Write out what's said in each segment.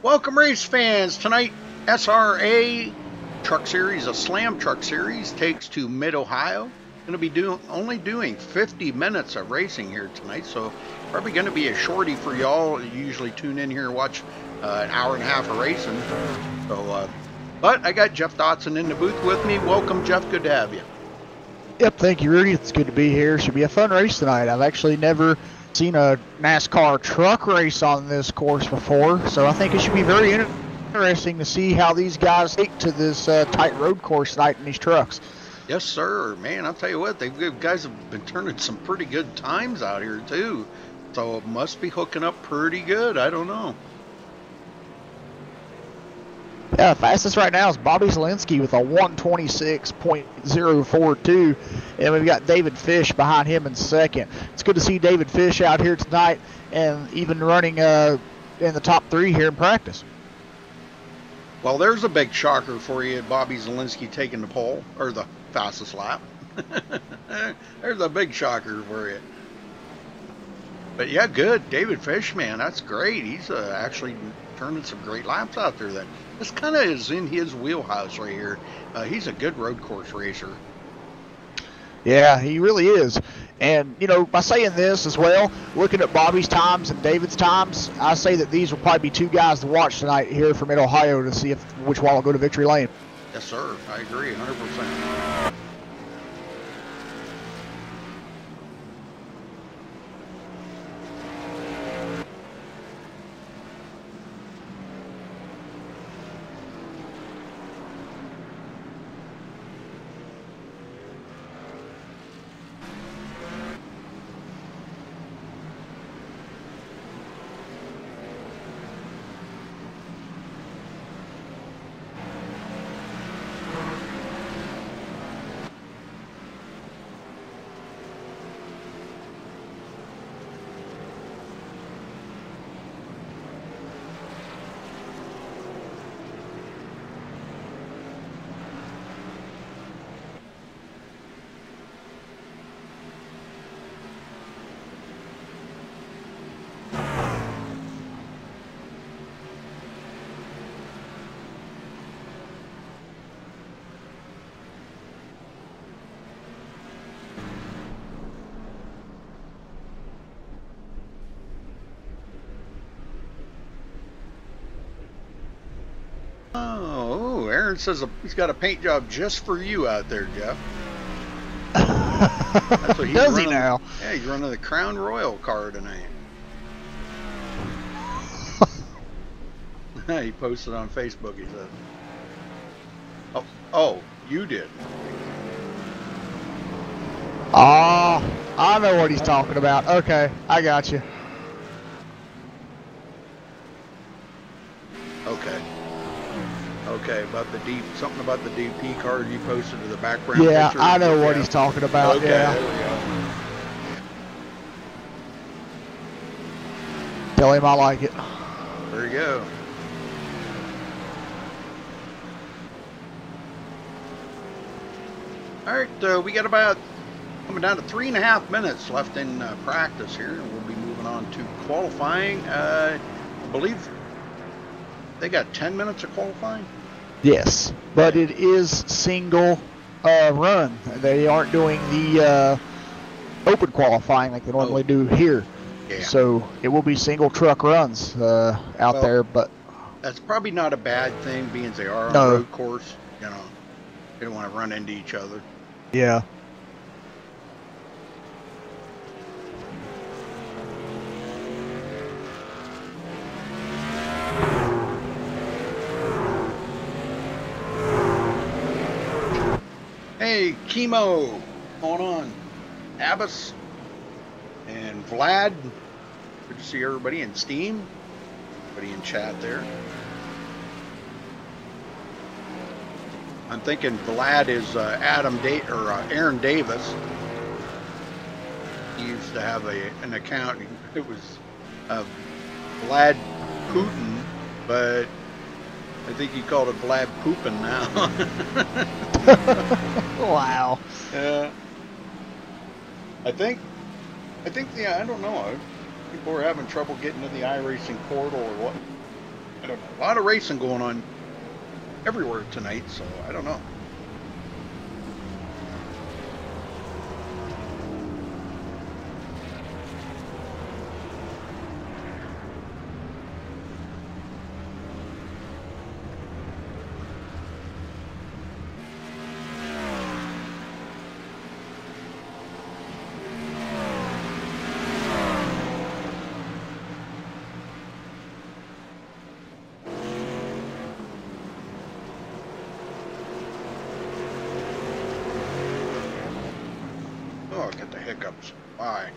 Welcome, race fans. Tonight, SRA Truck Series, a Slam Truck Series, takes to Mid-Ohio. Going to be only doing 50 minutes of racing here tonight, so probably going to be a shorty for y'all. You usually tune in here and watch an hour and a half of racing. So, but I got Jeff Dotson in the booth with me. Welcome, Jeff. Good to have you. Yep, thank you, Rudy. It's good to be here. Should be a fun race tonight. I've actually never seen a NASCAR truck race on this course before, so I think it should be very interesting to see how these guys take to this tight road course tonight in these trucks. Yes, sir. Man, I'll tell you what, guys have been turning some pretty good times out here, too. So it must be hooking up pretty good. I don't know. Yeah, fastest right now is Bobby Zielinski with a 126.042, and we've got David Fish behind him in second. It's good to see David Fish out here tonight and even running in the top three here in practice. Well, there's a big shocker for you, Bobby Zielinski taking the pole, or the fastest lap. There's a big shocker for you. But yeah, good. David Fish, man, that's great. He's actually turning some great laps out there. This kind of is in his wheelhouse right here. He's a good road course racer. Yeah, he really is. And, you know, by saying this as well, looking at Bobby's times and David's times, I say that these will probably be two guys to watch tonight here from Mid-Ohio to see which one will go to victory lane. Yes, sir. I agree 100%. Oh, Aaron says he's got a paint job just for you out there, Jeff. That's what he's Does running. he now? Yeah, he's running the Crown Royal car tonight. He posted on Facebook, he said. Oh, you did. Oh, I know what he's talking about. Okay, I got you. Okay, about something about the DP card you posted to the background. Yeah, picture. I know what he's talking about. Okay, yeah. There we go. Tell him I like it. There you go. All right, we got about coming down to 3.5 minutes left in practice here, and we'll be moving on to qualifying. I believe they got 10 minutes of qualifying. Yes, but it is single run. They aren't doing the open qualifying like they normally do here. Yeah. So it will be single truck runs out there, but that's probably not a bad thing, being they are on a road course. You know, they don't want to run into each other. Yeah. Hey, Chemo, going on? Abbas and Vlad. Good to see everybody in Steam. Everybody in chat there. I'm thinking Vlad is Aaron Davis. He used to have an account. It was Vlad Putin, but I think he called it Vlad Poopin' now. Wow. Yeah. I think I don't know. People are having trouble getting to the iRacing portal or what. I don't know. A lot of racing going on everywhere tonight, so I don't know. Oh, get the hiccups. Bye.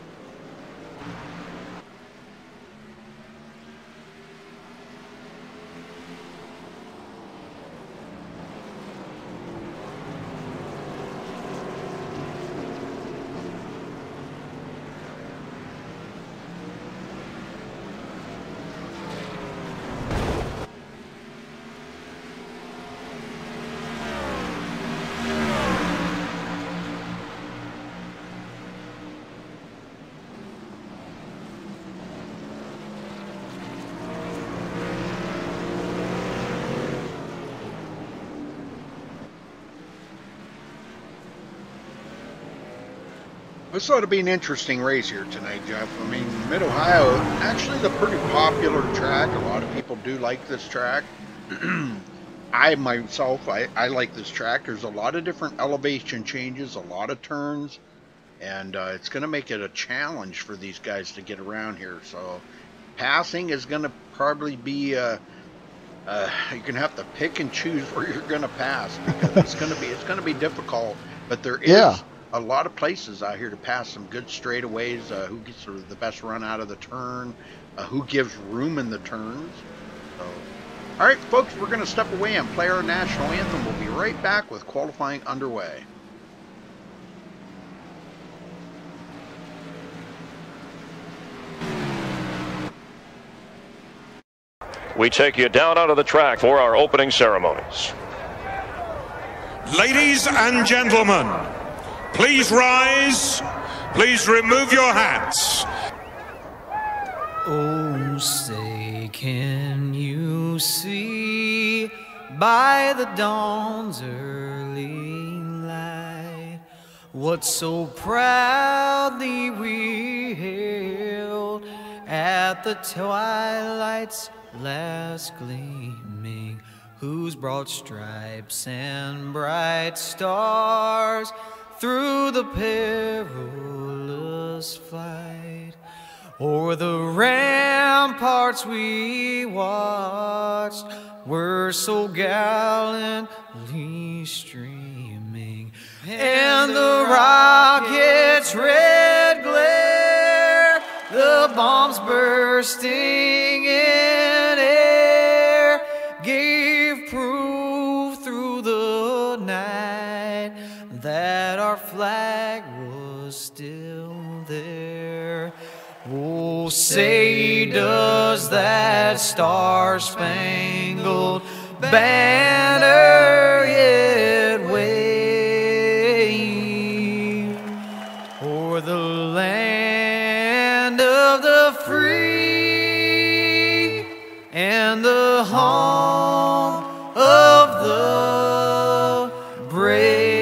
This ought to be an interesting race here tonight, Jeff. I mean, Mid-Ohio, actually a pretty popular track. A lot of people do like this track. I myself, I like this track. There's a lot of different elevation changes, a lot of turns, and it's going to make it a challenge for these guys to get around here. So passing is going to probably be, you're going to have to pick and choose where you're going to pass, because it's going to be difficult, but there is a lot of places out here to pass some good straightaways, who gets sort of the best run out of the turn, who gives room in the turns. So, all right, folks, we're going to step away and play our national anthem. We'll be right back with qualifying underway. We take you down onto the track for our opening ceremonies. Ladies and gentlemen, please rise. Please remove your hats. Oh, say, can you see by the dawn's early light what so proudly we hailed at the twilight's last gleaming, whose broad stripes and bright stars through the perilous flight o'er the ramparts we watched were so gallantly streaming, and the rocket's red glare, the bombs bursting in air, gave proof through the night that our flag was still there. Oh, say, does that star-spangled banner yet wave o'er the land of the free and the home of the brave?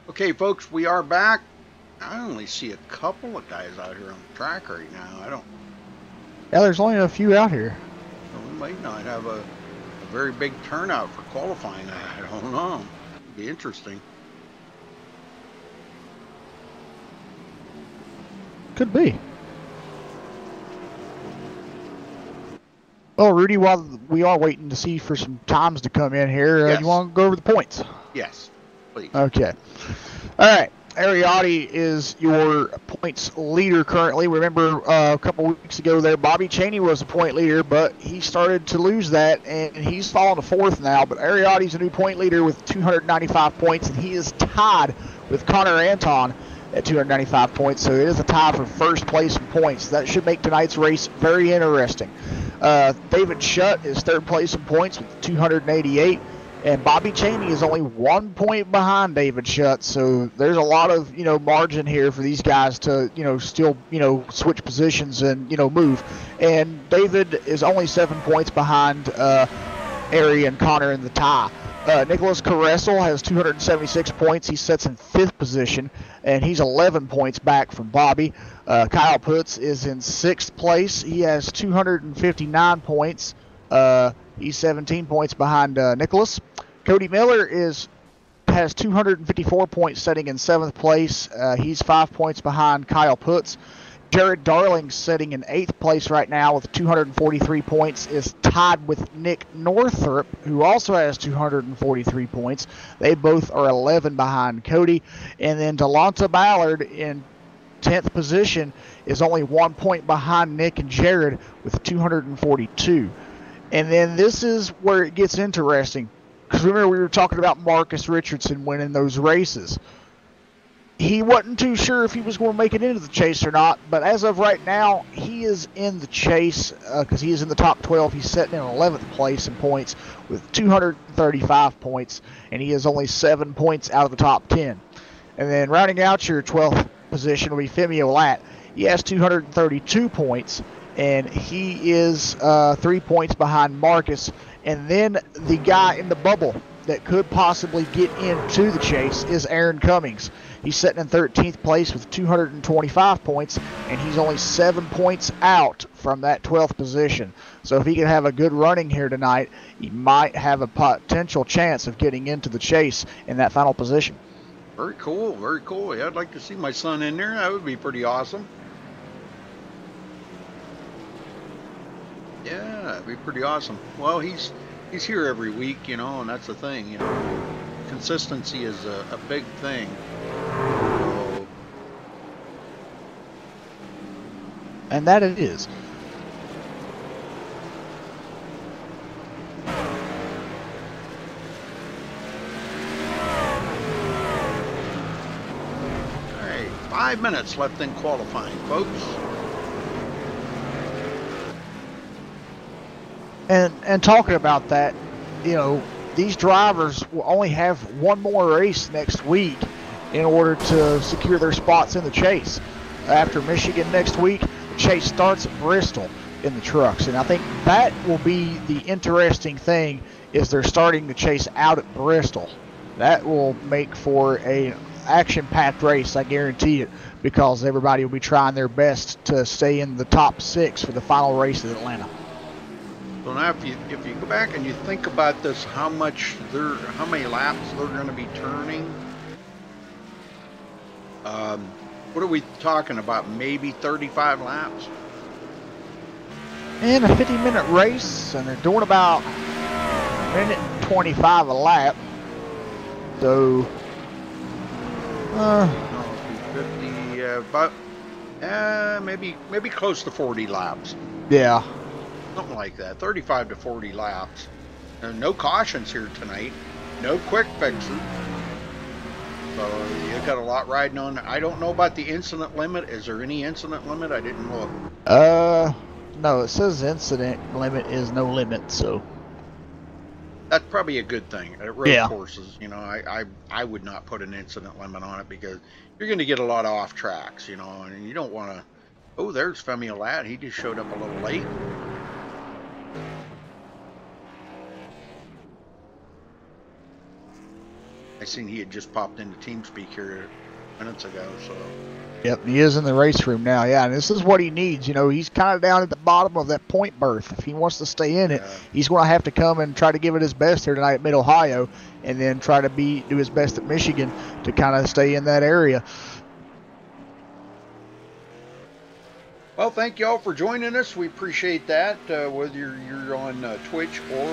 Okay, folks, we are back. I only see a couple of guys out here on the track right now. Yeah, there's only a few out here. We might not have a very big turnout for qualifying. I don't know. It'd be interesting. Could be. Well, Rudy, while we are waiting to see for some times to come in here, Yes. you want to go over the points? Yes, please. Okay. All right. Ariotti is your points leader currently. Remember, a couple weeks ago there, Bobby Chaney was the point leader, but he started to lose that, and he's fallen to fourth now. But Ariotti's a new point leader with 295 points, and he is tied with Connor Anton at 295 points. So it is a tie for first place in points. That should make tonight's race very interesting. David Shutt is third place in points with 288. And Bobby Chaney is only 1 point behind David Shutt, so there's a lot of, margin here for these guys to, still, switch positions and, move. And David is only 7 points behind Ari and Connor in the tie. Nicholas Caressel has 276 points. He sits in 5th position, and he's 11 points back from Bobby. Kyle Putz is in 6th place. He has 259 points. He's 17 points behind Nicholas. Cody Miller has 254 points, sitting in 7th place. He's 5 points behind Kyle Putz. Jared Darling, sitting in 8th place right now with 243 points, is tied with Nick Northrup, who also has 243 points. They both are 11 behind Cody. And then Delonta Ballard in 10th position is only 1 point behind Nick and Jared with 242. And then this is where it gets interesting. Because remember, we were talking about Marcus Richardson winning those races. He wasn't too sure if he was going to make it into the chase or not, but as of right now, he is in the chase because he is in the top 12. He's sitting in 11th place in points with 235 points, and he is only 7 points out of the top 10. And then rounding out your 12th position will be Femi Olat. He has 232 points, and he is 3 points behind Marcus. And then the guy in the bubble that could possibly get into the chase is Aaron Cummings. He's sitting in 13th place with 225 points, and he's only 7 points out from that 12th position. So if he can have a good running here tonight, he might have a potential chance of getting into the chase in that final position. Very cool, very cool. Yeah, I'd like to see my son in there. That would be pretty awesome. Yeah, that'd be pretty awesome. Well, he's here every week, and that's the thing, Consistency is a big thing. So, and that it is. All right, 5 minutes left in qualifying, folks. And talking about that, these drivers will only have one more race next week in order to secure their spots in the chase. After Michigan next week, the chase starts at Bristol in the trucks. And I think that will be the interesting thing, is they're starting the chase out at Bristol. That will make for a action-packed race, I guarantee it, because everybody will be trying their best to stay in the top 6 for the final race at Atlanta. So now, if you go back and you think about this, how many laps they're going to be turning? What are we talking about? Maybe 35 laps? In a 50-minute race, and they're doing about a minute 25 a lap. So, 50, about maybe close to 40 laps. Yeah. Something like that, 35 to 40 laps. And no cautions here tonight. No quick fixes. So you got a lot riding on. I don't know about the incident limit. Is there any incident limit? I didn't look. No, it says incident limit is no limit, so. That's probably a good thing. At road courses, I would not put an incident limit on it, because you're going to get a lot of off tracks, and you don't want to. Oh, there's Femi Olat. He just showed up a little late. I seen he had just popped into TeamSpeak here minutes ago, so. Yep, he is in the race room now, yeah, and this is what he needs. He's kind of down at the bottom of that point berth. If he wants to stay in it, he's going to have to come and try to give it his best here tonight at Mid-Ohio, and then try to do his best at Michigan to kind of stay in that area. Well, thank you all for joining us. We appreciate that, whether you're on Twitch or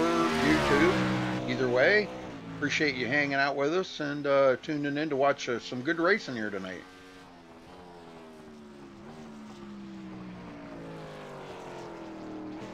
YouTube. Either way, appreciate you hanging out with us and tuning in to watch some good racing here tonight.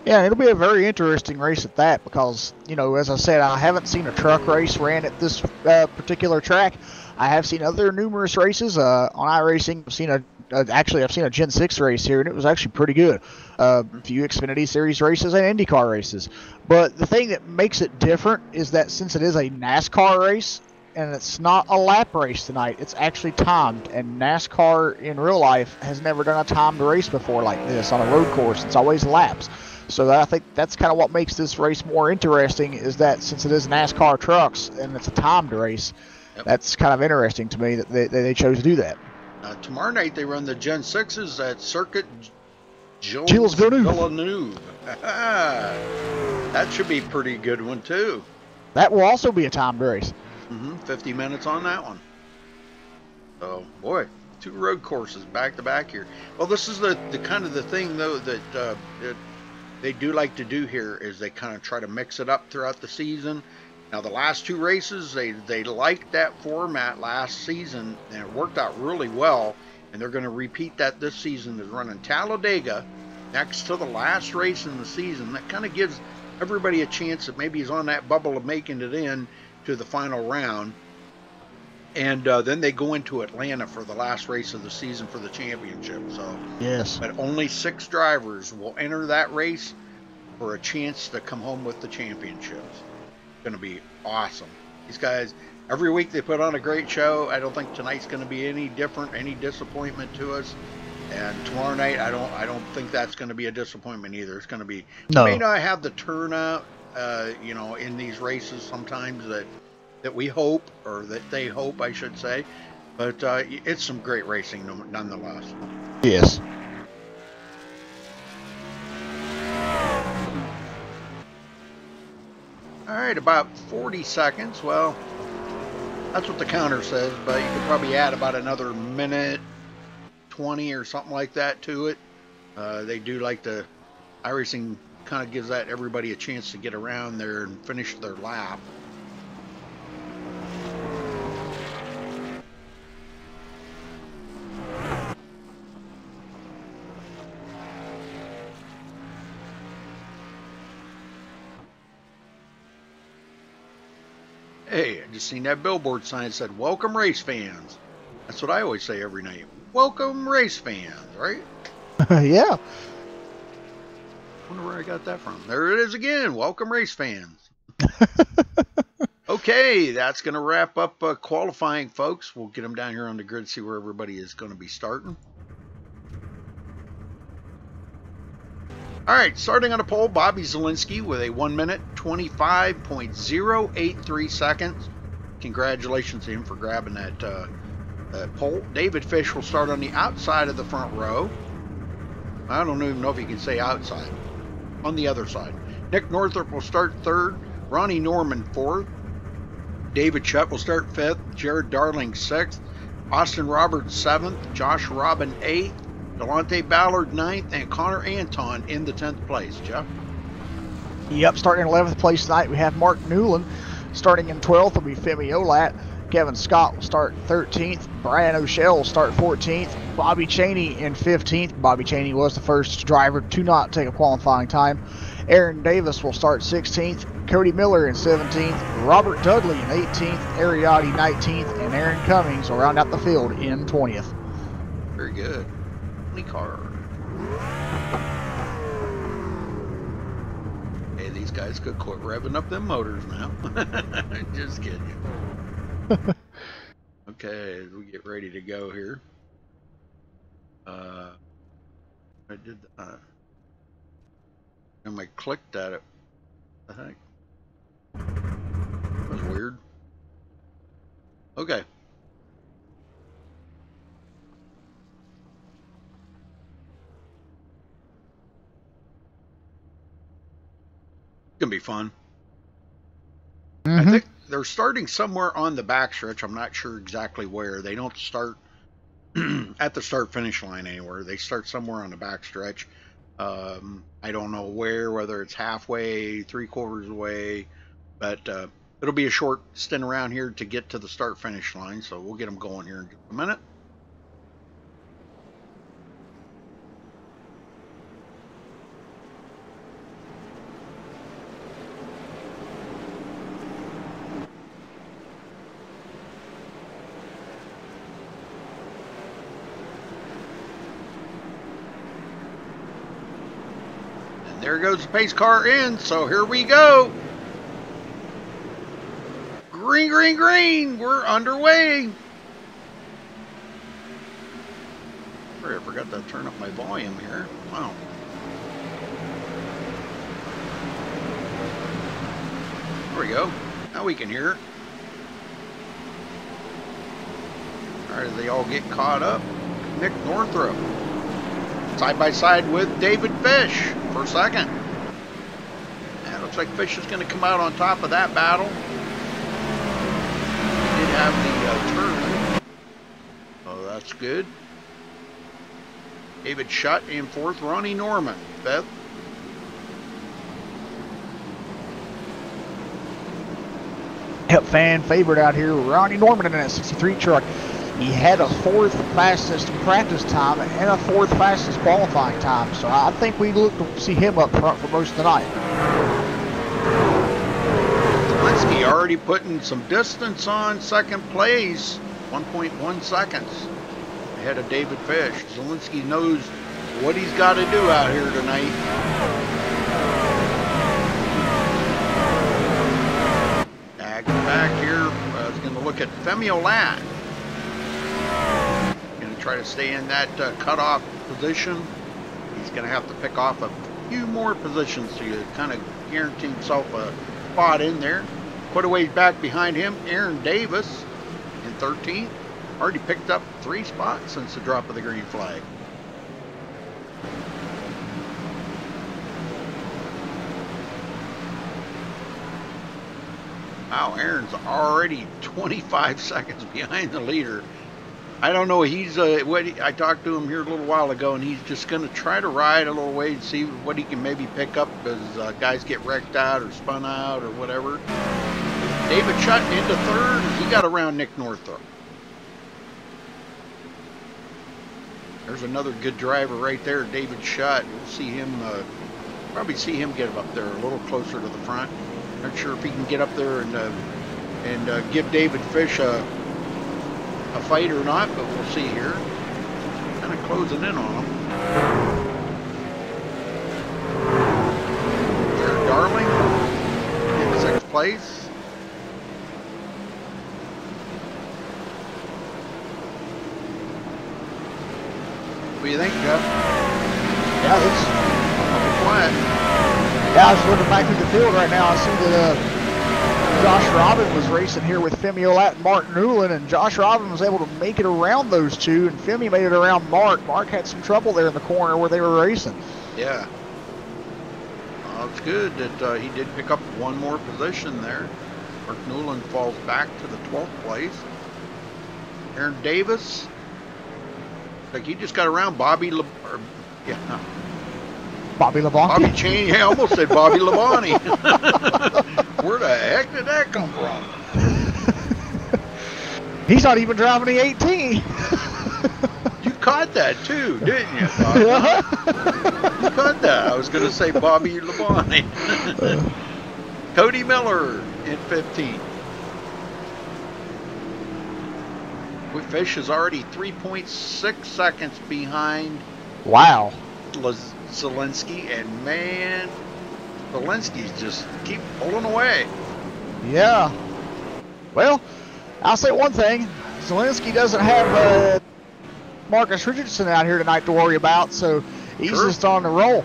Yeah, it'll be a very interesting race at that because, you know, as I said, I haven't seen a truck race ran at this particular track. I have seen other numerous races on iRacing. I've seen I've seen a Gen 6 race here, and it was actually pretty good. A few Xfinity Series races and IndyCar races. But the thing that makes it different is that since it is a NASCAR race, and it's not a lap race tonight, it's actually timed, and NASCAR in real life has never done a timed race before like this on a road course. It's always laps. So I think that's kind of what makes this race more interesting, is that since it is NASCAR trucks and it's a timed race, that's kind of interesting to me that they chose to do that. Tomorrow night they run the Gen 6s at Circuit Gilles Villeneuve. That should be a pretty good one too. That will also be a timed race. 50 minutes on that one. So, boy, 2 road courses back to back here. Well, this is the kind of the thing though that they do like to do here, is they kind of try to mix it up throughout the season. Now, the last 2 races, they liked that format last season, and it worked out really well, and they're going to repeat that this season. They're running Talladega next to the last race in the season. That kind of gives everybody a chance that maybe is on that bubble of making it in to the final round. And then they go into Atlanta for the last race of the season for the championship. So yes, but only 6 drivers will enter that race for a chance to come home with the championships. It's going to be awesome. These guys, every week they put on a great show. I don't think tonight's going to be any different, any disappointment to us. And tomorrow night, I don't think that's going to be a disappointment either. It's going to be, no. We may not have the turnout, you know, in these races sometimes that we hope, or that they hope, I should say. But it's some great racing nonetheless. Yes. All right, about 40 seconds. Well, that's what the counter says, but you could probably add about another minute 20 or something like that to it. They do like to, iRacing kind of gives that everybody a chance to get around there and finish their lap. Hey, I just seen that billboard sign that said, "Welcome race fans." That's what I always say every night. Welcome race fans, right? Yeah. Wonder where I got that from. There it is again. Welcome race fans. Okay, that's going to wrap up qualifying, folks. We'll get them down here on the grid, see where everybody is going to be starting. All right, starting on the pole, Bobby Zielinski with a 1 minute 25.083 seconds. Congratulations to him for grabbing that pole. David Fish will start on the outside of the front row. I don't even know if you can say outside. On the other side. Nick Northrup will start 3rd. Ronnie Norman 4th. David Shutt will start 5th. Jared Darling 6th. Austin Roberts 7th. Josh Robin 8th. Delonte Ballard 9th, and Connor Anton in the 10th place. Jeff? Yep, starting in 11th place tonight, we have Mark Newland. Starting in 12th will be Femi Olat. Kevin Scott will start 13th. Brian O'Shell will start 14th. Bobby Chaney in 15th. Bobby Chaney was the first driver to not take a qualifying time. Aaron Davis will start 16th. Cody Miller in 17th. Robert Dudley in 18th. Ariati 19th. And Aaron Cummings will round out the field in 20th. Very good. Car. Hey, these guys could quit revving up them motors now. Just kidding. Okay, as we get ready to go here. I did that. And I clicked at it. What the heck? That was weird. Okay. Gonna be fun. I think they're starting somewhere on the backstretch. I'm not sure exactly where. They don't start at the start finish line anywhere. They start somewhere on the backstretch. I don't know where, whether it's halfway, 3/4 away, but it'll be a short stint around here to get to the start finish line. So we'll get them going here in just a minute. There goes the pace car in, so here we go. Green, green, green. We're underway. Sorry, I forgot to turn up my volume here. Wow. There we go. Now we can hear it. All right, they all get caught up. Nick Northrup side by side with David Fish for second. And it looks like Fish is going to come out on top of that battle. He did have the turn. Oh, that's good. David Shutt in fourth. Ronnie Norman fifth. Yep, fan favorite out here, Ronnie Norman in that 63 truck. He had a fourth fastest practice time and a fourth fastest qualifying time. So I think we look to see him up front for most of the night. Zielinski already putting some distance on second place, 1.1 seconds ahead of David Fish. Zielinski knows what he's got to do out here tonight. Back here, is going to look at Femi Olat. Going to try to stay in that cutoff position. He's going to have to pick off a few more positions to kind of guarantee himself a spot in there. Quite a ways back behind him, Aaron Davis in 13th. Already picked up 3 spots since the drop of the green flag. Wow, Aaron's already 25 seconds behind the leader. I don't know. He's I talked to him here a little while ago, and he's just going to try to ride a little way and see what he can maybe pick up as guys get wrecked out or spun out or whatever. David Shutt into third. He got around Nick Northrup. There's another good driver right there, David Shutt. We'll see him, probably see him get up there a little closer to the front. Not sure if he can get up there and give David Fish a fight or not, but we'll see here. Kind of closing in on him. Jared Darling in 6th place. What do you think, Jeff? Yeah, it's Flat. Yeah, I was looking back through the field right now. I see that Josh Robin was racing here with Femi Olat and Mark Newland, and Josh Robin was able to make it around those two, and Femi made it around Mark. Mark had some trouble there in the corner where they were racing. Yeah. It's good that he did pick up one more position there. Mark Newland falls back to the 12th place. Aaron Davis, like he just got around Bobby Bobby Labonte. Bobby Chaney. I almost said Bobby Labonte. Where the heck did that come from? He's not even driving the 18. You caught that too, didn't you, Bobby? You caught that. I was going to say Bobby Labonte. Cody Miller in 15th. Fish is already 3.6 seconds behind. Wow. Zielinski, and man, Zielinski's just keep pulling away. Yeah. Well, I'll say one thing. Zielinski doesn't have Marcus Richardson out here tonight to worry about, so he's just on the roll.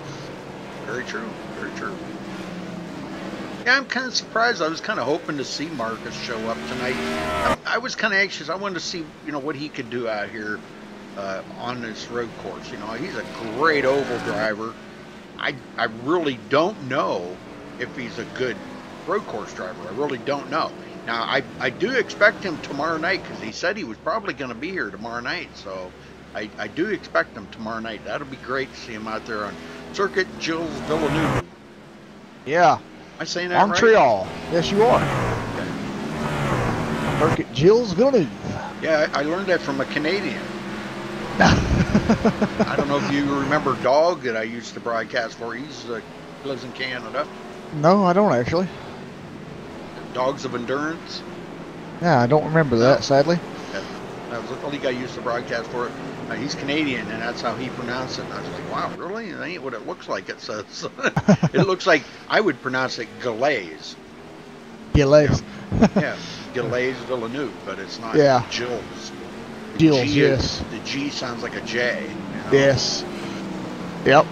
Very true. Very true. Yeah, I'm kind of surprised. I was kind of hoping to see Marcus show up tonight. I was kind of anxious. I wanted to see, what he could do out here on this road course. He's a great oval driver. I really don't know if he's a good road course driver. I really don't know. Now, I do expect him tomorrow night because he said he was probably going to be here tomorrow night. So I do expect him tomorrow night. That'll be great to see him out there on Circuit Gilles Villeneuve. Yeah. Am I saying that right? Montreal. Yes, you are. Okay. Circuit Gilles Villeneuve. Yeah, I learned that from a Canadian. I don't know if you remember Dog that I used to broadcast for. He lives in Canada. No, I don't actually. Dogs of Endurance. Yeah, I don't remember that, sadly. I was the only guy used to broadcast for it. He's Canadian, and that's how he pronounced it. And I was like, wow, really? That ain't what it looks like. It says. It looks like I would pronounce it Galaise. Galaise. Yeah, Galaise Villeneuve, but it's not Gilles. Gilles, yes. The G sounds like a J. You know? Yes. Yep.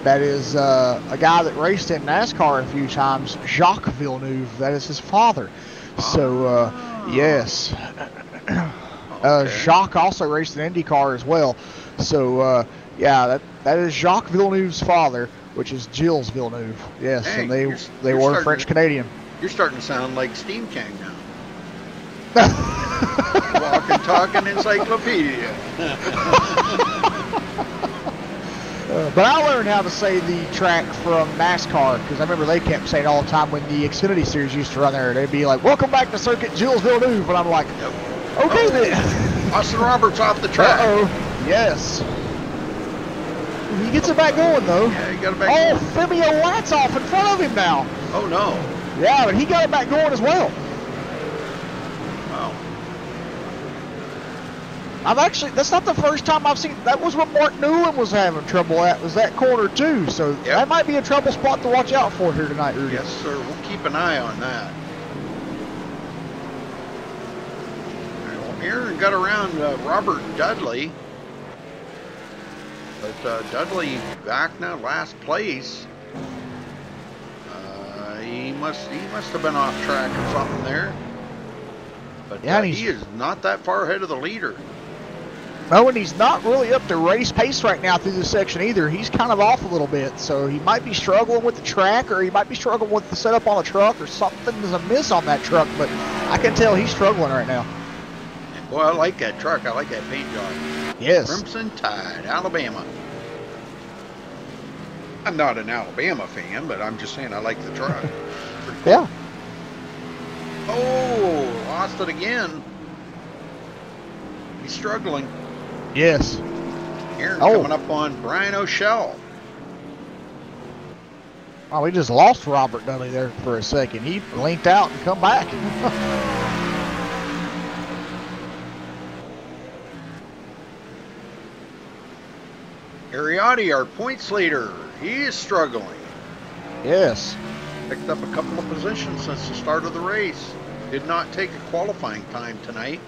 That is a guy that raced in NASCAR a few times, Jacques Villeneuve. That is his father. So, yes. Jacques also raced in IndyCar as well. So, yeah, that is Jacques Villeneuve's father, which is Gilles Villeneuve. Yes, hey, and they were French-Canadian. You're starting to sound like Steam King now. Walking, talking encyclopedia. But I learned how to say the track from NASCAR because I remember they kept saying all the time when the Xfinity Series used to run there. They'd be like, "Welcome back to Circuit Gilles Villeneuve," and I'm like, "Okay then." Austin Roberts off the track. Yes. He gets it back going though. Yeah, he got it back going. Fabio Lat's off in front of him now. Oh no. Yeah, but he got it back going as well. Wow. That's not the first time I've seen. That was what Mark Newland was having trouble at, was that corner too. So that might be a trouble spot to watch out for here tonight, Rudy. Yes, sir. We'll keep an eye on that. Well, Aaron got around Robert Dudley. But Dudley back now, last place. He must have been off track or something there. But he is not that far ahead of the leader. No, and he's not really up to race pace right now through this section either. He's kind of off a little bit, so he might be struggling with the track, or he might be struggling with the setup on the truck, or something is amiss on that truck, but I can tell he's struggling right now. Boy, I like that truck. I like that paint job. Yes. Crimson Tide, Alabama. I'm not an Alabama fan, but I'm just saying I like the truck. Cool. Yeah. Oh, lost it again. He's struggling. Yes. Aaron coming up on Brian O'Shell. Oh, we just lost Robert Dudley there for a second. He blinked out and come back. Ariotti, our points leader, he is struggling. Yes. Picked up a couple of positions since the start of the race. Did not take a qualifying time tonight.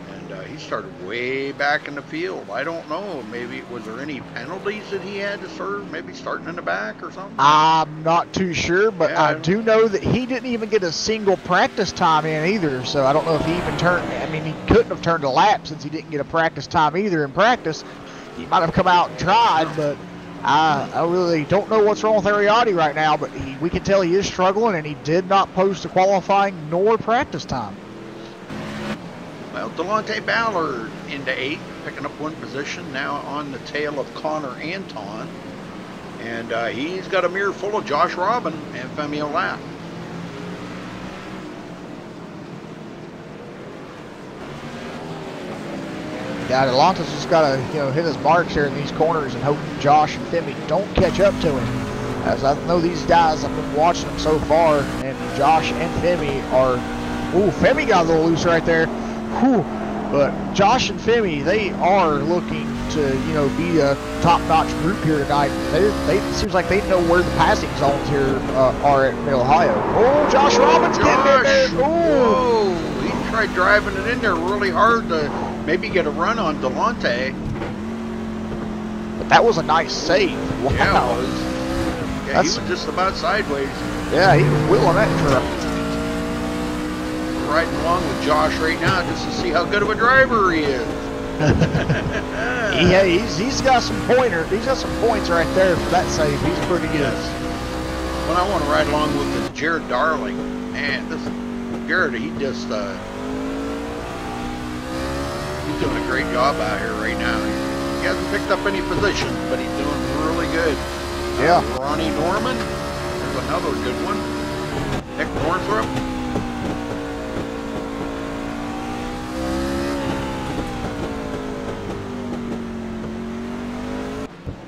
And he started way back in the field. I don't know. Maybe, was there any penalties that he had to serve? Maybe starting in the back or something? I'm not too sure, but I do know that he didn't even get a single practice time in either. So I don't know if he even turned, I mean, he couldn't have turned a lap since he didn't get a practice time either in practice. He might have come out and tried, but I really don't know what's wrong with Ariotti right now, but we can tell he is struggling, and he did not post a qualifying nor practice time. Well, Delonte Ballard into 8th, picking up 1 position, now on the tail of Connor Anton. And he's got a mirror full of Josh Robin and Femi Olat. Yeah, Delonte's just got to hit his marks here in these corners and hope Josh and Femi don't catch up to him. As I know these guys, I've been watching them so far, and Josh and Femi are... Ooh, Femi got a little loose right there. Whew. But Josh and Femi, they are looking to, be a top-notch group here tonight. It seems like they know where the passing zones here are at Mid-Ohio. Oh, Josh Robbins getting in there. Whoa, he tried driving it in there really hard to maybe get a run on Delonte. But that was a nice save. Wow. Yeah, it was. Yeah, he was just about sideways. Yeah, he was wheeling that truck. Riding along with Josh right now just to see how good of a driver he is. Yeah, he's got some pointers. He's got some points right there for that save. He's pretty good. When I want to ride along with this Jared Darling, man, this Jared, he just he's doing a great job out here right now. He hasn't picked up any positions, but he's doing really good. Yeah. Ronnie Norman, there's another good one. Nick Northrup.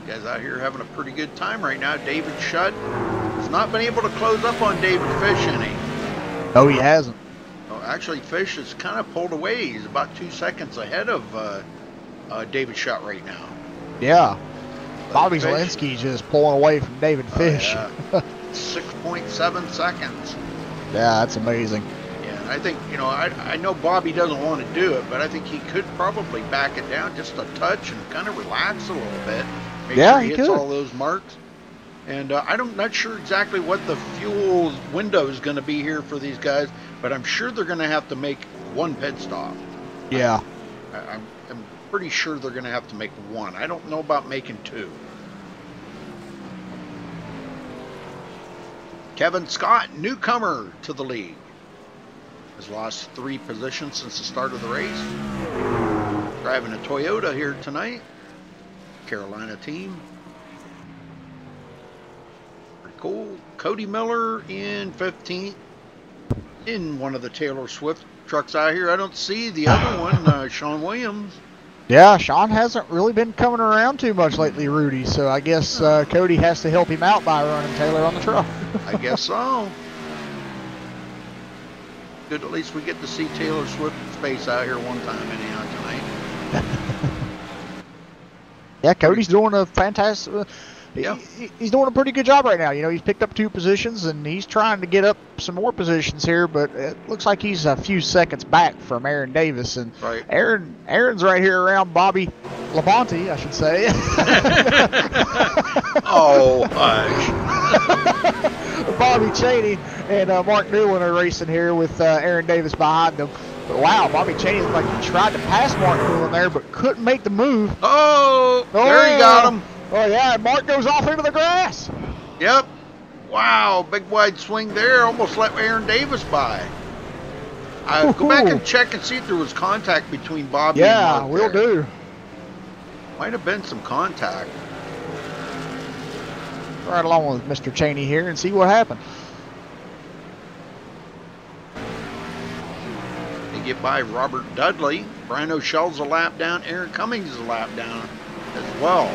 Guys out here having a pretty good time right now. David Shutt has not been able to close up on David Fish any. No, he hasn't. Oh, Actually, Fish is kind of pulled away. He's about 2 seconds ahead of David Shutt right now. Yeah. Bobby Fish, Zielinski just pulling away from David Fish. Yeah. 6.7 seconds. Yeah, that's amazing. Yeah, and I think, you know, I know Bobby doesn't want to do it, but I think he could probably back it down just a touch and kind of relax a little bit. Make sure he hits all those marks. And I'm not sure exactly what the fuel window is going to be here for these guys, but I'm sure they're going to have to make one pit stop. Yeah. I'm pretty sure they're going to have to make one. I don't know about making two. Kevin Scott, newcomer to the league, has lost 3 positions since the start of the race. Driving a Toyota here tonight. Carolina team. Pretty cool. Cody Miller in 15th in one of the Taylor Swift trucks out here. I don't see the other one, Sean Williams. Yeah, Sean hasn't really been coming around too much lately, Rudy, so I guess Cody has to help him out by running Taylor on the truck. I guess so. Good, at least we get to see Taylor Swift's face out here one time anyhow tonight. Yeah, Cody's doing a fantastic... Yeah. He's doing a pretty good job right now. You know, he's picked up 2 positions, and he's trying to get up some more positions here, but it looks like he's a few seconds back from Aaron Davis. And right. Aaron's right here around Bobby Labonte, I should say. Oh, hush. Bobby Chaney and Mark Newland are racing here with Aaron Davis behind them. But wow, Bobby Chaney looked like he tried to pass Mark Newland there, but couldn't make the move. Oh, there he got him. Oh, yeah, and Mark goes off into the grass. Yep. Wow, big wide swing there. Almost let Aaron Davis by. Go back and check and see if there was contact between Bobby and Mark. Yeah, we'll do. Might have been some contact. Right along with Mr. Chaney here and see what happened. They get by Robert Dudley. Brian O'Shell's a lap down. Aaron Cummings is a lap down as well.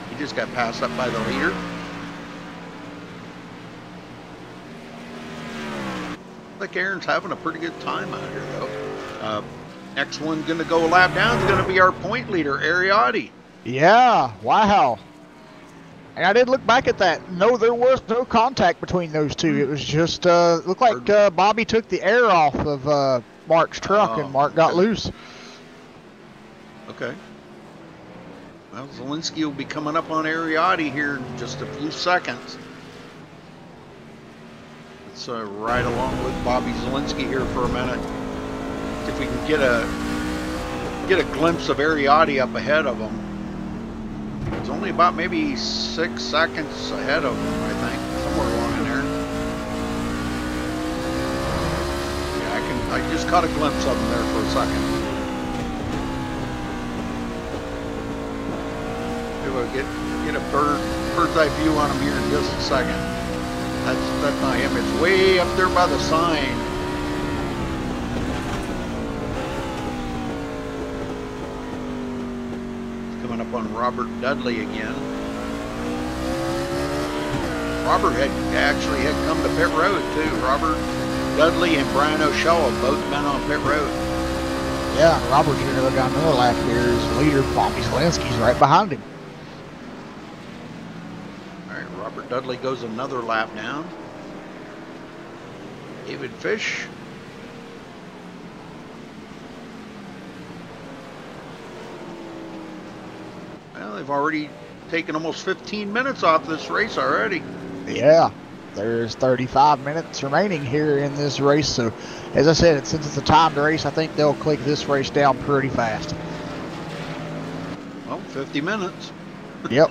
He just got passed up by the leader. I think Aaron's having a pretty good time out here, though. Next one going to go a lap down is going to be our point leader, Ariotti. Yeah, wow. And I did look back at that. No, there was no contact between those two. It was just, looked like Bobby took the air off of Mark's truck, and Mark got loose. Okay. Well, Zielinski will be coming up on Ariotti here in just a few seconds. Let's ride along with Bobby Zielinski here for a minute. See if we can get a glimpse of Ariotti up ahead of him. It's only about maybe 6 seconds ahead of him, I think, somewhere along in there. Yeah, I just caught a glimpse of him there for a second. We'll get a bird's eye view on him here in just a second. That's not him. It's way up there by the sign. It's coming up on Robert Dudley again. Robert had come to pit road too. Robert Dudley and Brian O'Shell have both been on pit road. Yeah, Robert's going to got another lap here. His leader, Bobby Zielinski's right behind him. Robert Dudley goes another lap down. David Fish. Well, they've already taken almost 15 minutes off this race already. Yeah, there's 35 minutes remaining here in this race. So, as I said, since it's a timed race, I think they'll click this race down pretty fast. Well, 50 minutes. Yep.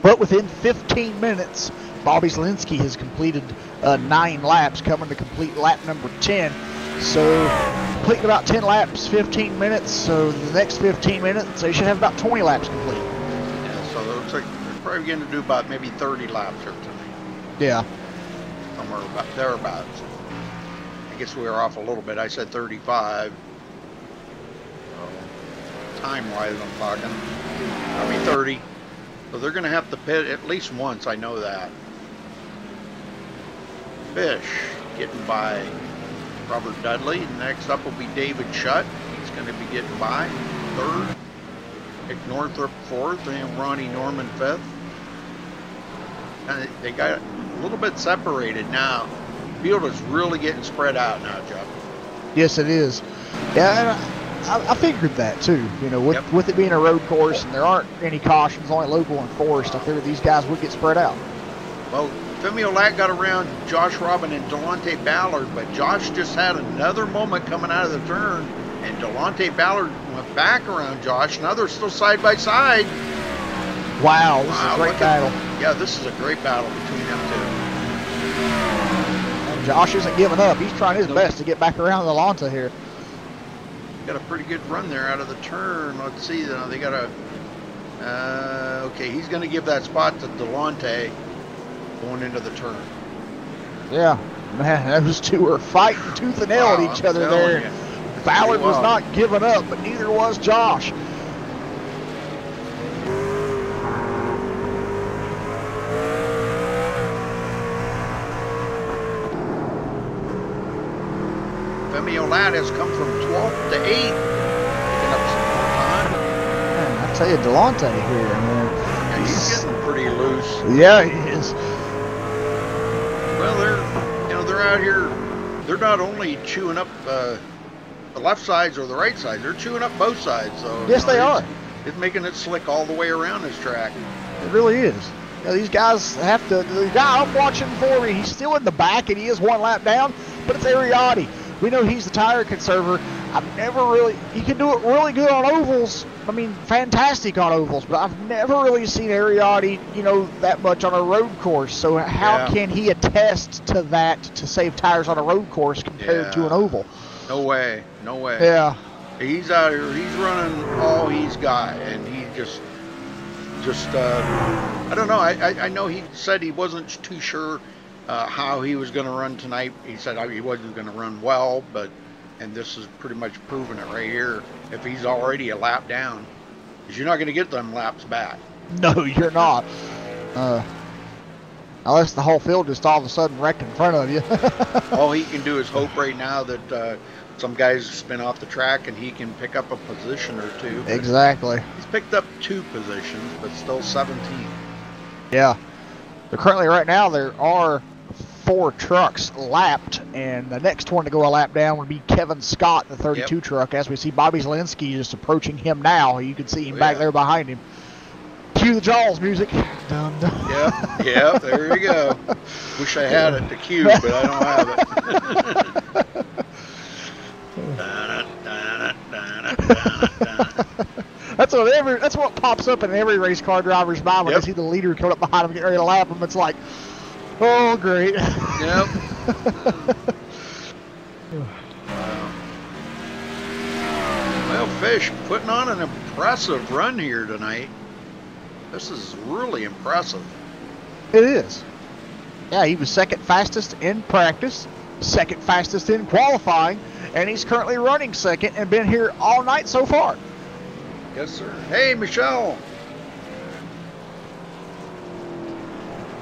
But within 15 minutes, Bobby Zielinski has completed 9 laps, coming to complete lap number 10. So, completing about 10 laps, 15 minutes. So, the next 15 minutes, they should have about 20 laps complete. Yeah, so it looks like they're probably going to do about maybe 30 laps here tonight. Yeah. Somewhere about thereabouts. I guess we were off a little bit. I said 35. So, time-wise, I'm talking. Probably 30. So they're going to have to pit at least once, I know that. Fish getting by Robert Dudley. Next up will be David Shutt. He's going to be getting by. Third. Nick Northrup fourth, and Ronnie Norman fifth. And they got a little bit separated now. The field is really getting spread out now, Jeff. Yes, it is. Yeah, and I figured that too. You know, with it being a road course and there aren't any cautions, only local enforced, I figured these guys would get spread out. Well, Femi Olat got around Josh Robin and Delonte Ballard, but Josh just had another moment coming out of the turn, and Delonte Ballard went back around Josh. Now they're still side by side. Wow, this is a great battle. Yeah, this is a great battle between them two. And Josh isn't giving up. He's trying his best to get back around Delonte here. Got a pretty good run there out of the turn. Let's see, they got a... okay, he's going to give that spot to Delonte going into the turn. Yeah, man, those two were fighting tooth and nail at each other there. Ballard was not giving up, but neither was Josh. Femi Olat has come from 12th to 8th. Picking up some more time. Man, I tell you, Delonte here, man. Yeah, he's getting pretty loose. Yeah, he is. Well, they're out here. They're not only chewing up the left sides or the right sides. They're chewing up both sides. So yes, they are. It's making it slick all the way around this track. It really is. You know, these guys have to. The guy I'm watching for me, he's still in the back and he is one lap down, but it's Ariotti. We know he's the tire conserver. I've never really. He can do it really good on ovals. I mean, fantastic on ovals, but I've never really seen Ariotti, you know, that much on a road course. So how can he attest to that to save tires on a road course compared to an oval? No way. No way. Yeah. He's out here. He's running all he's got, and he just I don't know. I know he said he wasn't too sure how he was going to run tonight. He said he wasn't going to run well, and this is pretty much proving it right here. If he's already a lap down, because you're not going to get them laps back. No, you're not. Unless the whole field just all of a sudden wrecked in front of you. All he can do is hope right now that some guys spin off the track and he can pick up a position or two. Exactly. He's picked up 2 positions, but still 17. Yeah. But currently right now there are 4 trucks lapped, and the next one to go a lap down would be Kevin Scott, the 32 truck, as we see Bobby Zielinski just approaching him now. You can see him back there behind him. Cue the Jaws music. Dun, dun. Yep, there you go. Wish I had it to cue, but I don't have it. That's what pops up in every race car driver's mind when they see the leader coming up behind them getting ready to lap them. It's like, oh, great. Yep. Well, Fish putting on an impressive run here tonight. This is really impressive. It is. Yeah, he was second fastest in practice, second fastest in qualifying, and he's currently running second and been here all night so far. Yes, sir. Hey, Michelle.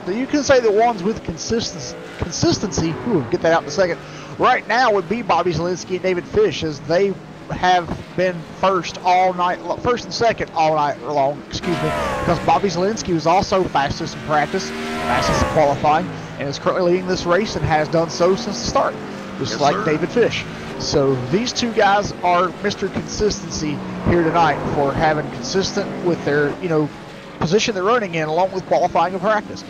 So you can say the ones with consistency, get that out in a second, right now would be Bobby Zielinski and David Fish, as they have been first and second all night long, because Bobby Zielinski was also fastest in practice, fastest in qualifying, and is currently leading this race and has done so since the start, just like David Fish. So these two guys are Mr. Consistency here tonight for having consistent with their, position they're running in, along with qualifying and practice.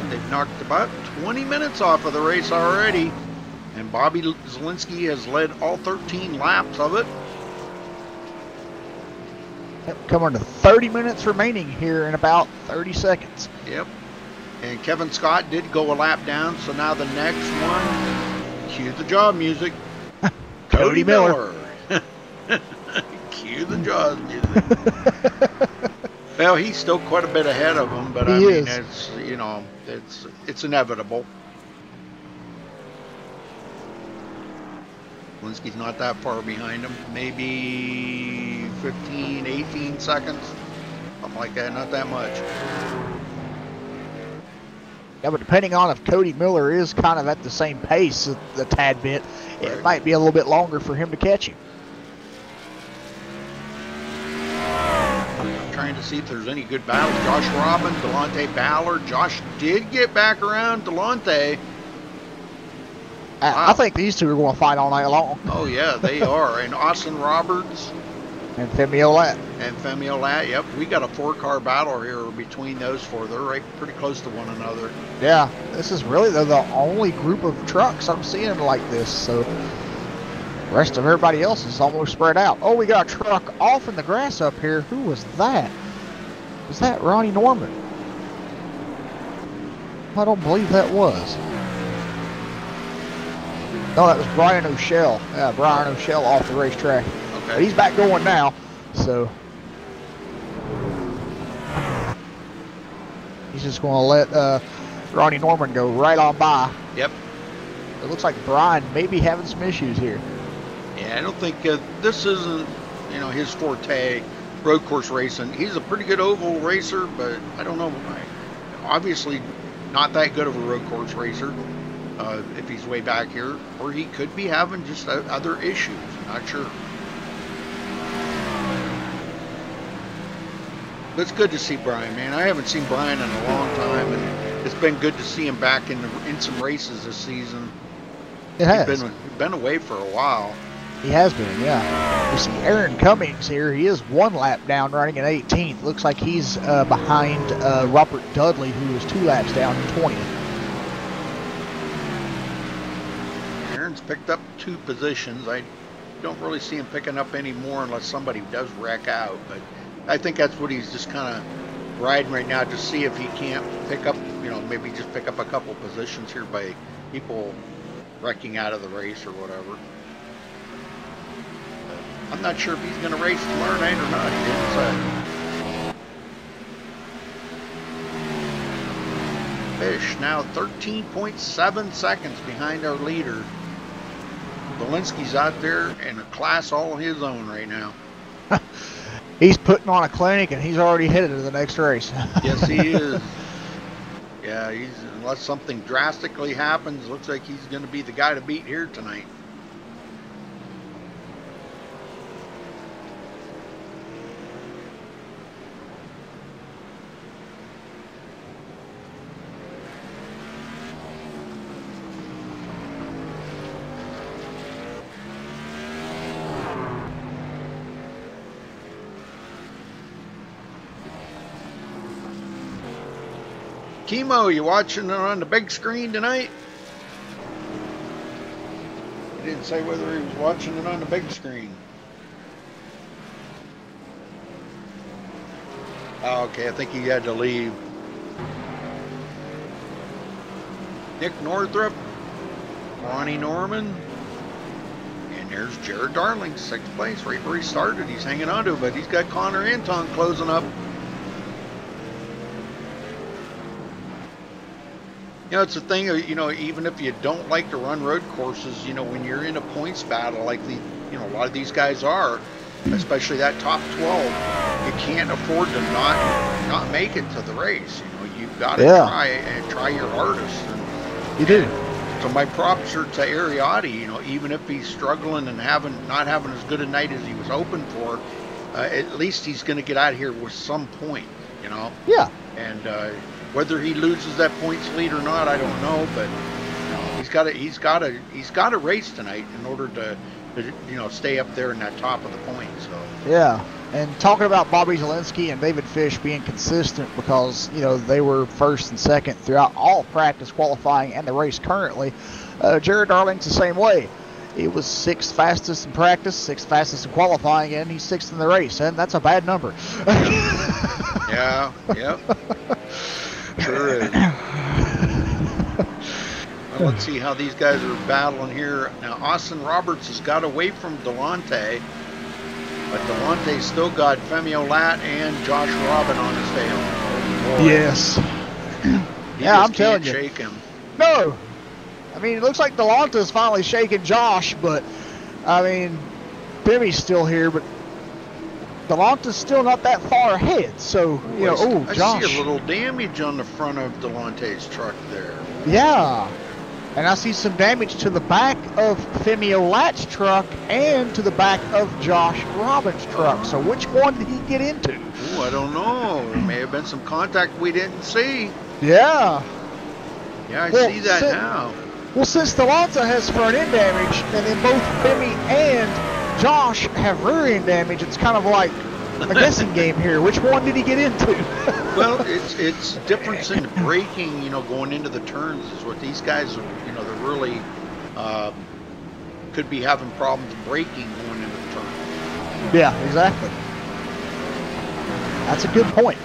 They've knocked about 20 minutes off of the race already, and Bobby Zielinski has led all 13 laps of it. Coming to 30 minutes remaining here in about 30 seconds. Yep. And Kevin Scott did go a lap down, so now the next one, cue the Jaws music. Cody Miller. Cue the Jaws music. Well, he's still quite a bit ahead of him, but it's inevitable. Zielinski's not that far behind him, maybe 15, 18 seconds, something like that, not that much. Yeah, but depending on if Cody Miller is kind of at the same pace a tad bit, it might be a little bit longer for him to catch him. I'm trying to see if there's any good battles. Josh Robin, Delonte Ballard. Josh did get back around Delonte. I think these two are going to fight all night long. Oh, yeah, they are. And Austin Roberts. And Femi Olat. And Femi Olat, yep. We got a 4-car battle here between those four. They're right pretty close to one another. Yeah, this is really the only group of trucks I'm seeing like this. So the rest of everybody else is almost spread out. Oh, we got a truck off in the grass up here. Who was that? Was that Ronnie Norman? I don't believe that was. No, that was Brian O'Shell. Yeah, Brian O'Shell off the racetrack. Okay. But he's back going now, so he's just going to let Ronnie Norman go right on by. Yep. It looks like Brian may be having some issues here. Yeah, I don't think this isn't, his forte, road course racing. He's a pretty good oval racer, but I don't know. Obviously, not that good of a road course racer. If he's way back here, or he could be having just other issues. Not sure. But it's good to see Brian, man. I haven't seen Brian in a long time, and it's been good to see him back in some races this season. It has. He's been away for a while. He has been, yeah. We see Aaron Cummings here. He is 1 lap down, running in 18th. Looks like he's behind Robert Dudley, who was 2 laps down in 20th. Aaron's picked up 2 positions. I don't really see him picking up any more unless somebody does wreck out. But I think that's what he's just kind of riding right now to see if he can't pick up, maybe just pick up a couple positions here by people wrecking out of the race or whatever. I'm not sure if he's going to race tomorrow night or not. He didn't say. Fish now 13.7 seconds behind our leader. Walensky's out there in a class all his own right now. He's putting on a clinic, and he's already headed to the next race. Yes, he is. Yeah, unless something drastically happens, looks like he's going to be the guy to beat here tonight. Chemo, you watching it on the big screen tonight? He didn't say whether he was watching it on the big screen. Oh, okay, I think he had to leave. Nick Northrup, Ronnie Norman, and there's Jared Darling, 6th place, right where he started. He's hanging on to it, but he's got Connor Anton closing up. It's a thing, even if you don't like to run road courses, when you're in a points battle like a lot of these guys are, especially that top 12, you can't afford to not make it to the race. You've got to try your hardest. And, you do. So my props are to Ariotti, even if he's struggling and not having as good a night as he was hoping for, at least he's going to get out of here with some point, Yeah. And, whether he loses that points lead or not, I don't know. But he's got to race tonight in order to stay up there in that top of the points. So yeah, and talking about Bobby Zielinski and David Fish being consistent because they were 1st and 2nd throughout all practice, qualifying, and the race currently. Jared Darling's the same way. He was 6th fastest in practice, 6th fastest in qualifying, and he's 6th in the race, and that's a bad number. Yeah. Yep. Sure is. Well, let's see how these guys are battling here. Now, Austin Roberts has got away from Delonte, but Delonte's still got Femi Olat and Josh Robin on his tail. Oh, yes. Yeah, I'm telling you. Shake him. No. I mean, it looks like Delonte's finally shaking Josh, but, I mean, Femi's still here, but Delante's still not that far ahead. So, you know, oh, I Josh. see a little damage on the front of Delante's truck there. Yeah. And I see some damage to the back of Femi Olat's truck and to the back of Josh Robbins' truck. So which one did he get into? Oh, I don't know. There may have been some contact we didn't see. Yeah. Yeah, I see that now. Well, since Delante has front end damage, and then both Femi and Josh have rear end damage, it's kind of like a guessing game here. Which one did he get into? Well, it's difference in braking, you know, going into the turns is what these guys are, you know, they're really could be having problems braking going into the turns. Yeah, exactly. That's a good point.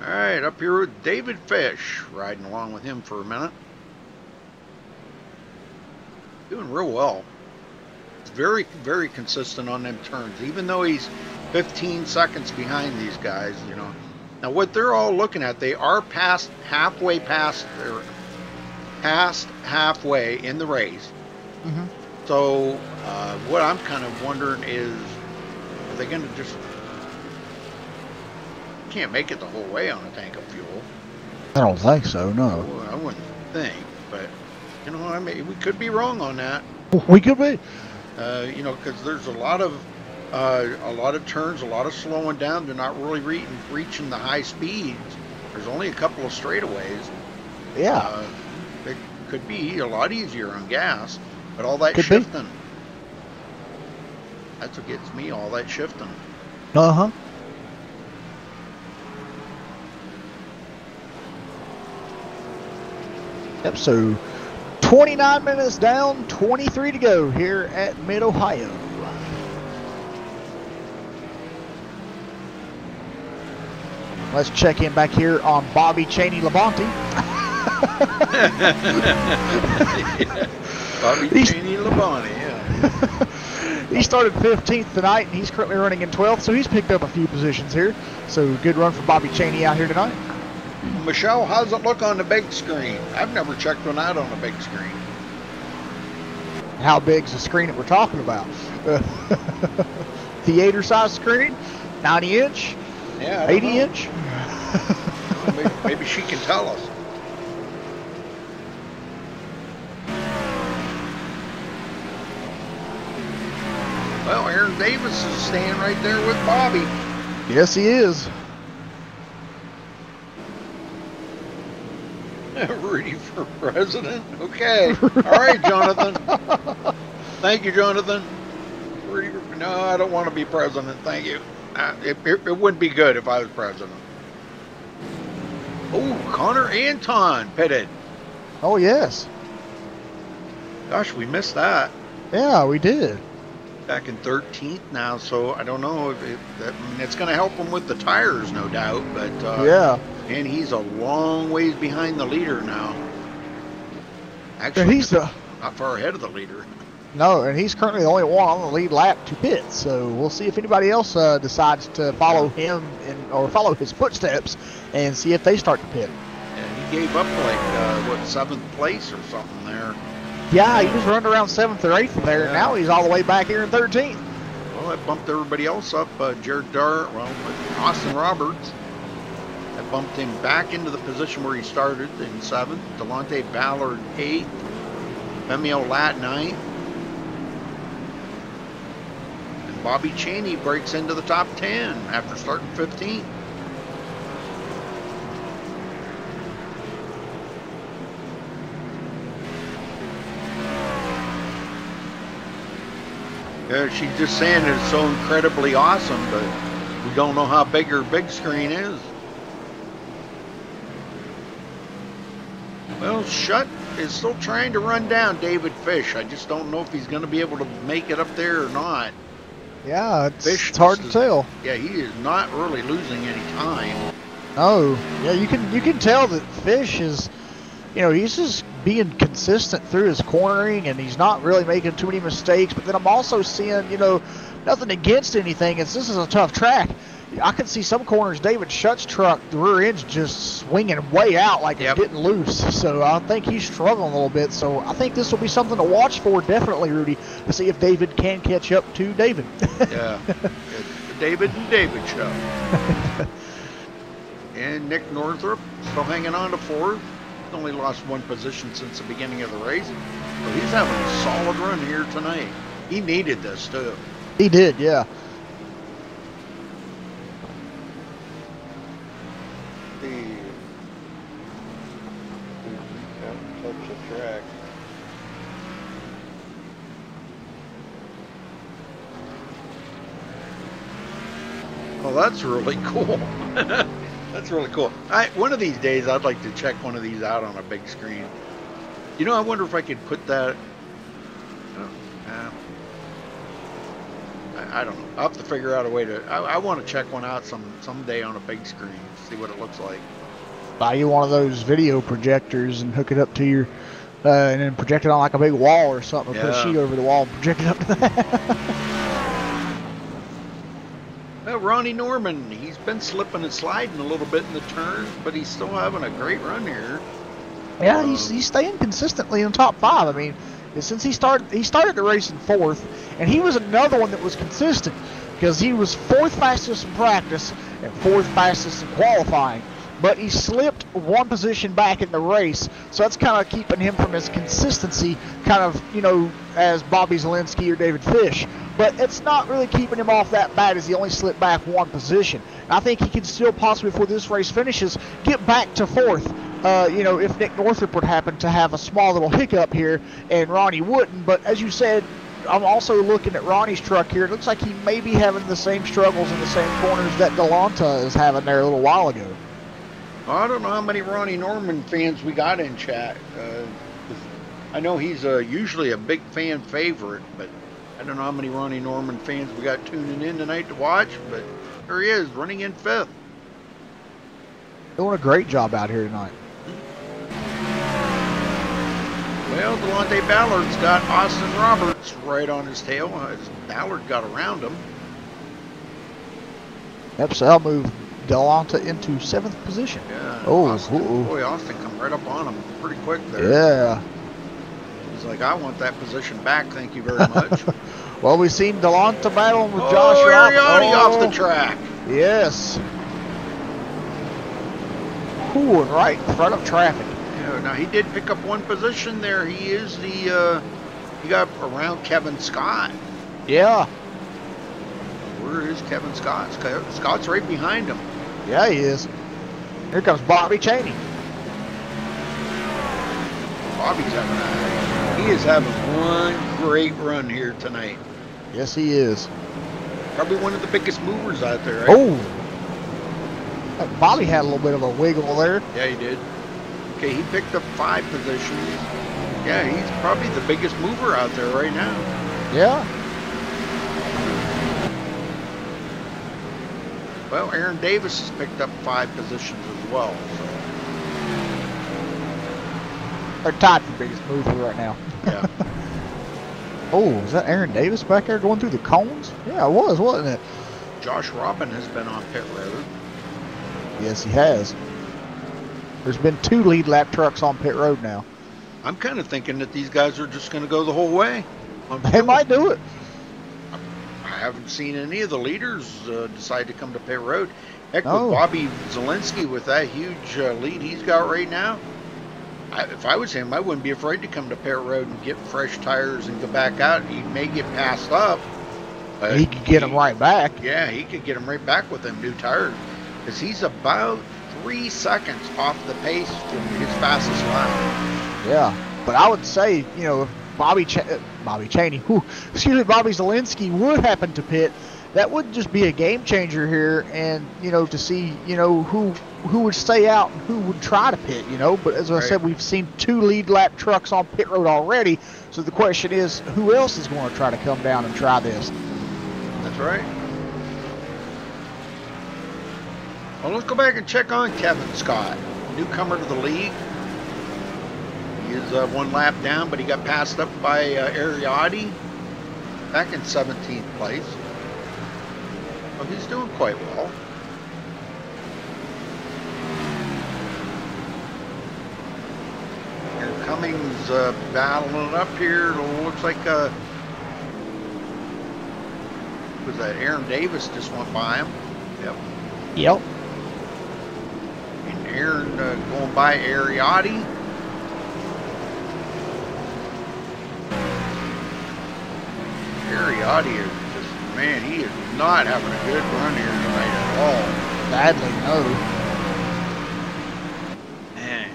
All right, up here with David Fish, riding along with him for a minute. Doing real well. It's very, very consistent on them turns, even though he's 15 seconds behind these guys, you know. Now, what they're all looking at, they are halfway in the race. Mm-hmm. So, what I'm kind of wondering is, are they going to just... Can't make it the whole way on a tank of fuel. I don't think so, no. Well, I wouldn't think, but, you know, I mean, we could be wrong on that. We could be. You know, because there's a lot of turns, a lot of slowing down. They're not really reaching the high speeds. There's only a couple of straightaways. Yeah. It could be a lot easier on gas, but all that could shifting. That's what gets me, all that shifting. Uh-huh. Yep, so 29 minutes down, 23 to go here at Mid-Ohio. Let's check in back here on Bobby Chaney Labonte. Bobby Chaney Labonte, yeah. He started 15th tonight, and he's currently running in 12th, so he's picked up a few positions here. So good run for Bobby Chaney out here tonight. Michelle, how's it look on the big screen? I've never checked one out on the big screen. How big's the screen that we're talking about? Theater size screen? 90 inch? Yeah, 80 inch? Maybe she can tell us. Well, Aaron Davis is staying right there with Bobby. Yes, he is. Ready for president? Okay. All right, Jonathan. Thank you, Jonathan. No, I don't want to be president. Thank you. It wouldn't be good if I was president. Oh, Connor Anton pitted. Oh, yes. Gosh, we missed that. Yeah, we did. Back in 13th now, so I don't know if it's going to help him with the tires, no doubt. But yeah. And he's a long ways behind the leader now. Actually, he's not far ahead of the leader. No, and he's currently the only one on the lead lap to pit. So we'll see if anybody else decides to follow him or follow his footsteps and see if they start to pit. And he gave up like 7th place or something there. Yeah, he was running around 7th or 8th there, and now he's all the way back here in 13th. Well, that bumped everybody else up. Jared Dart, Austin Roberts. That bumped him back into the position where he started in 7th. Delante Ballard 8th. Femi Olat 9th. And Bobby Chaney breaks into the top 10 after starting 15th. She's just saying it's so incredibly awesome, but we don't know how big her big screen is. Well, Shutt is still trying to run down David Fish. I just don't know if he's going to be able to make it up there or not. Yeah, it's hard to tell. Yeah, he is not really losing any time. Oh, yeah, you can tell that Fish is, you know, he's just being consistent through his cornering, and he's not really making too many mistakes. But then I'm also seeing, you know, nothing against anything. This is a tough track. I could see some corners, David Shutt's truck, the rear end's just swinging way out like it's getting loose. So I think he's struggling a little bit. So I think this will be something to watch for, definitely, Rudy, to see if David can catch up to David. Yeah, it's the David and David show. And Nick Northrup still hanging on to fourth. He's only lost one position since the beginning of the race. So he's having a solid run here tonight. He needed this, too. He did, yeah. Touch the track. Oh, that's really cool. That's really cool. One of these days, I'd like to check one of these out on a big screen. You know, I wonder if I could put that. I don't know. I'll have to figure out a way to. I want to check one out someday on a big screen, see what it looks like. Buy you one of those video projectors and hook it up to your, and then project it on like a big wall or something. Or put a sheet over the wall and project it up to that. Well, Ronnie Norman, he's been slipping and sliding a little bit in the turns, but he's still having a great run here. Yeah, he's staying consistently in top 5. I mean, since he started the race in 4th, and he was another one that was consistent because he was 4th fastest in practice and 4th fastest in qualifying. But he slipped one position back in the race, so that's kind of keeping him from his consistency, kind of, you know, as Bobby Zielinski or David Fish. But it's not really keeping him off that bad as he only slipped back one position. I think he can still possibly, before this race finishes, get back to 4th. You know, if Nick Northrup would happen to have a small little hiccup here and Ronnie wouldn't. But as you said, I'm also looking at Ronnie's truck here. It looks like he may be having the same struggles in the same corners that Delonta is having there a little while ago. I don't know how many Ronnie Norman fans we got in chat. I know he's usually a big fan favorite, but I don't know how many Ronnie Norman fans we got tuning in tonight to watch. But there he is, running in 5th. Doing a great job out here tonight. Well, Delonte Ballard's got Austin Roberts right on his tail. Ballard got around him. Yep, so I'll move Delonta into 7th position. Yeah. Oh, Austin, boy, Austin come right up on him pretty quick there. Yeah. He's like, I want that position back, thank you very much. Well, we've seen Delonta battling with Josh Ariati off the track. Yes. Ooh, and right in front of traffic. Yeah, now he did pick up one position there. He is he got around Kevin Scott. Yeah. Where is Kevin Scott? Scott's right behind him. Yeah, he is. Here comes Bobby Chaney. He is having one great run here tonight. Yes, he is. Probably one of the biggest movers out there, right? Oh. Bobby had a little bit of a wiggle there. Yeah, he did. Okay, he picked up 5 positions. Yeah, he's probably the biggest mover out there right now. Yeah. Well, Aaron Davis has picked up 5 positions as well. So. They're tied for biggest mover right now. Yeah. Oh, is that Aaron Davis back there going through the cones? Yeah, it was, wasn't it? Josh Robin has been on pit road. Yes, he has. There's been 2 lead lap trucks on pit road now. I'm kind of thinking that these guys are just going to go the whole way. They might do it. I haven't seen any of the leaders decide to come to pit road. Heck, No. with Bobby Zielinski with that huge lead he's got right now, if I was him, I wouldn't be afraid to come to pit road and get fresh tires and go back out. He may get passed up. But He could get them right back. Yeah, he could get them right back with them new tires. Because he's about 3 seconds off the pace from his fastest lap. Yeah, but I would say, you know, if Bobby Chaney, Bobby Zielinski would happen to pit, that would just be a game changer here, and, you know, to see, you know, who would stay out and who would try to pit, you know. But as I said, we've seen 2 lead lap trucks on pit road already, so the question is, who else is going to try to come down and try this? That's right. Well, let's go back and check on Kevin Scott, newcomer to the league. He is 1 lap down, but he got passed up by Ariati back in 17th place. Well, he's doing quite well. And Cummings battling it up here. It looks like was that Aaron Davis just went by him. Yep. Yep. And Aaron going by Ariotti. Ariotti is just, man, he is not having a good run here tonight at all. Badly, no. Man.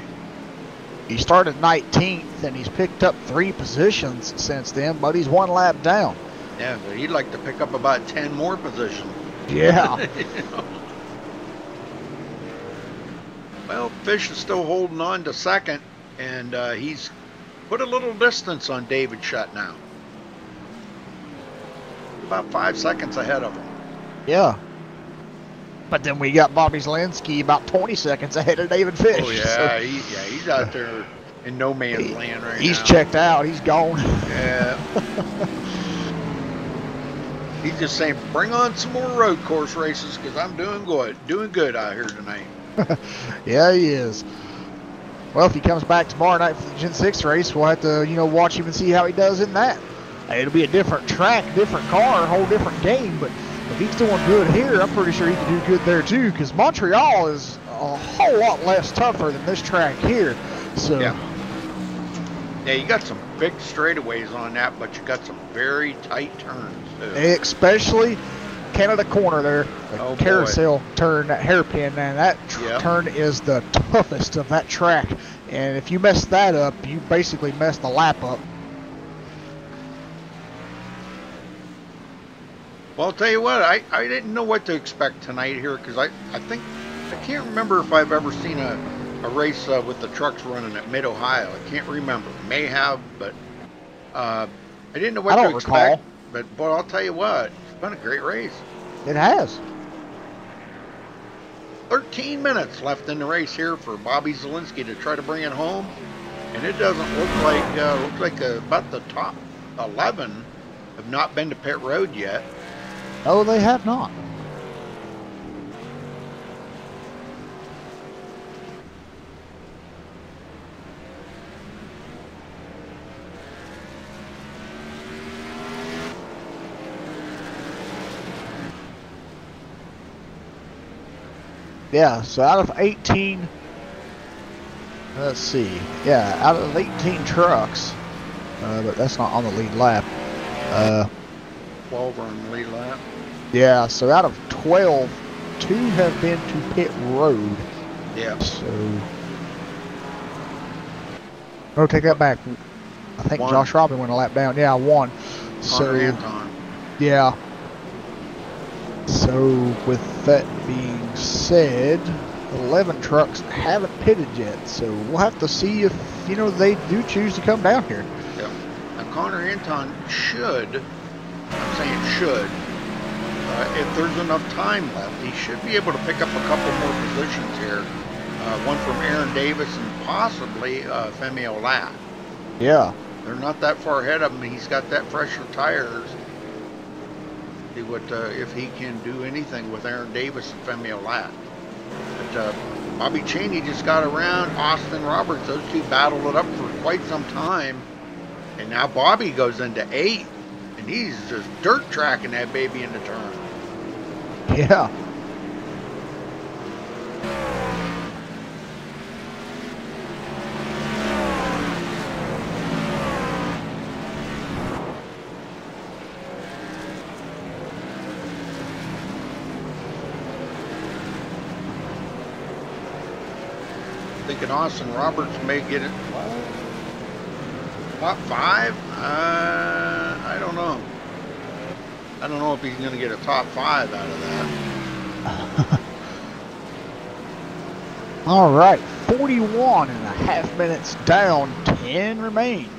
He started 19th, and he's picked up 3 positions since then, but he's 1 lap down. Yeah, but he'd like to pick up about 10 more positions. Yeah. You know? Well, Fish is still holding on to second, and he's put a little distance on David Shutt now. About 5 seconds ahead of him. Yeah. But then we got Bobby Zielinski about 20 seconds ahead of David Fish. Oh, yeah, so he's out there in no man's land right now. He's checked out. He's gone. Yeah. He's just saying, bring on some more road course races because I'm doing good out here tonight. Yeah, he is. Well, if he comes back tomorrow night for the Gen 6 race, we'll have to, watch him and see how he does in that. It'll be a different track, different car, a whole different game, but if he's doing good here, I'm pretty sure he can do good there too, because Montreal is a whole lot less tougher than this track here. So yeah, you got some big straightaways on that, but you got some very tight turns too. Especially Canada Corner there, the carousel turn, that hairpin, man, that turn is the toughest of that track, and if you mess that up, you basically mess the lap up. Well, I'll tell you what, I didn't know what to expect tonight here because I can't remember if I've ever seen a race with the trucks running at Mid-Ohio. I can't remember. May have, but I didn't know what to expect. But boy, I'll tell you what, it's been a great race. It has. 13 minutes left in the race here for Bobby Zielinski to try to bring it home, and it doesn't look like about the top 11 have not been to pit road yet. Oh, they have not. Yeah, so out of 18, let's see. Yeah, out of 18 trucks, but that's not on the lead lap. 12 are on the lead lap. Yeah, so out of 12, 2 have been to pit road. Yeah. So, oh, take that back. I think 1. Josh Robin went a lap down. Yeah, 1. So, Anton. yeah. So, with that being said, 11 trucks haven't pitted yet. So, we'll have to see if, they do choose to come down here. Yeah. Now, Connor Anton should, I'm saying should, if there's enough time left, he should be able to pick up a couple more positions here. One from Aaron Davis and possibly Femi Olat. Yeah. They're not that far ahead of him. He's got that fresher tires. See what if he can do anything with Aaron Davis and Femi Olat. But Bobby Chaney just got around Austin Roberts. Those two battled it up for quite some time. And now Bobby goes into 8. And he's just dirt tracking that baby into turn. Yeah. Thinking Austin Roberts may get it. Top 5? I don't know. I don't know if he's going to get a top 5 out of that. All right, 41 and a half minutes down, 10 remain.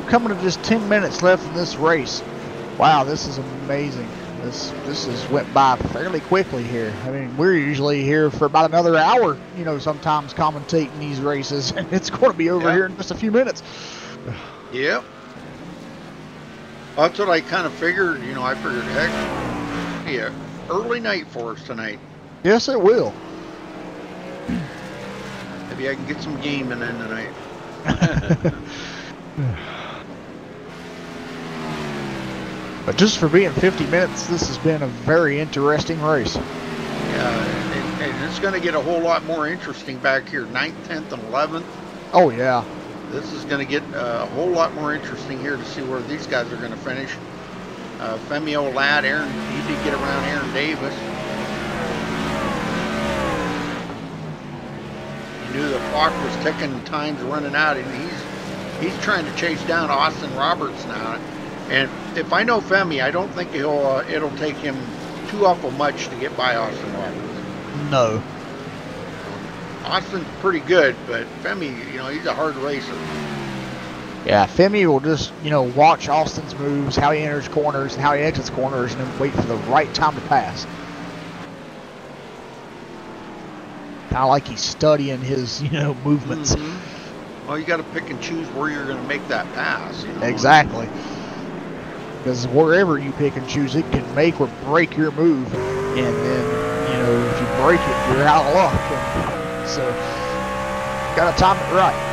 Coming to just 10 minutes left in this race. Wow, this is amazing. This has went by fairly quickly here. I mean, we're usually here for about another hour, you know, sometimes commentating these races, and it's going to be over here in just a few minutes. Yep. That's what I kind of figured. You know, I figured, heck, yeah, early night for us tonight. Yes, it will. Maybe I can get some gaming in tonight. But just for being 50 minutes, this has been a very interesting race. Yeah, and it's going to get a whole lot more interesting back here, 9th, 10th, and 11th. Oh, yeah. This is going to get a whole lot more interesting here to see where these guys are going to finish. Femio Ladd, Aaron, he did get around Aaron Davis. He knew the clock was ticking and time's running out, and he's trying to chase down Austin Roberts now. And if I know Femi, I don't think it'll take him too awful much to get by Austin Roberts. No. Austin's pretty good, but Femi, you know, he's a hard racer. Yeah, Femi will just, you know, watch Austin's moves, how he enters corners and how he exits corners, and then wait for the right time to pass. Kind of like he's studying his, you know, movements. Mm-hmm. Well, you got to pick and choose where you're going to make that pass. You know? Exactly. Because wherever you pick and choose, it can make or break your move. And then, you know, if you break it, you're out of luck. And so, got to time it right.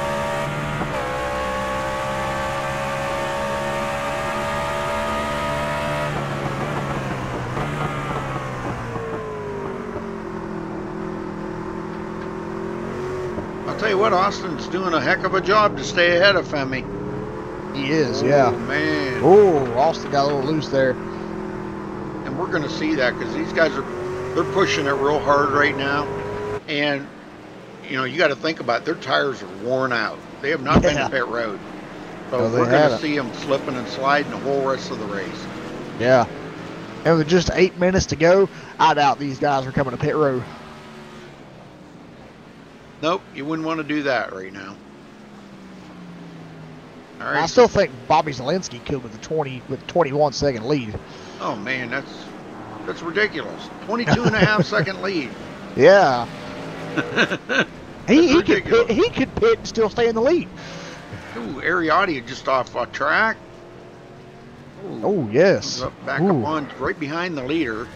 I'll tell you what, Austin's doing a heck of a job to stay ahead of Femi. He is, yeah. Oh, man. Oh, Austin got a little loose there. And we're going to see that because these guys they're pushing it real hard right now. And, you know, you got to think about it. Their tires are worn out. They have not been in pit road. So no, we're going to see them slipping and sliding the whole rest of the race. Yeah. And with just 8 minutes to go, I doubt these guys are coming to pit road. Nope, you wouldn't want to do that right now. All right. I still think Bobby Zielinski could with 21 second lead. Oh man, that's ridiculous. 22 and a half second lead. Yeah. he could pit and still stay in the lead. Ooh, Ariotti just off track. Ooh. Oh yes. Back up on right behind the leader.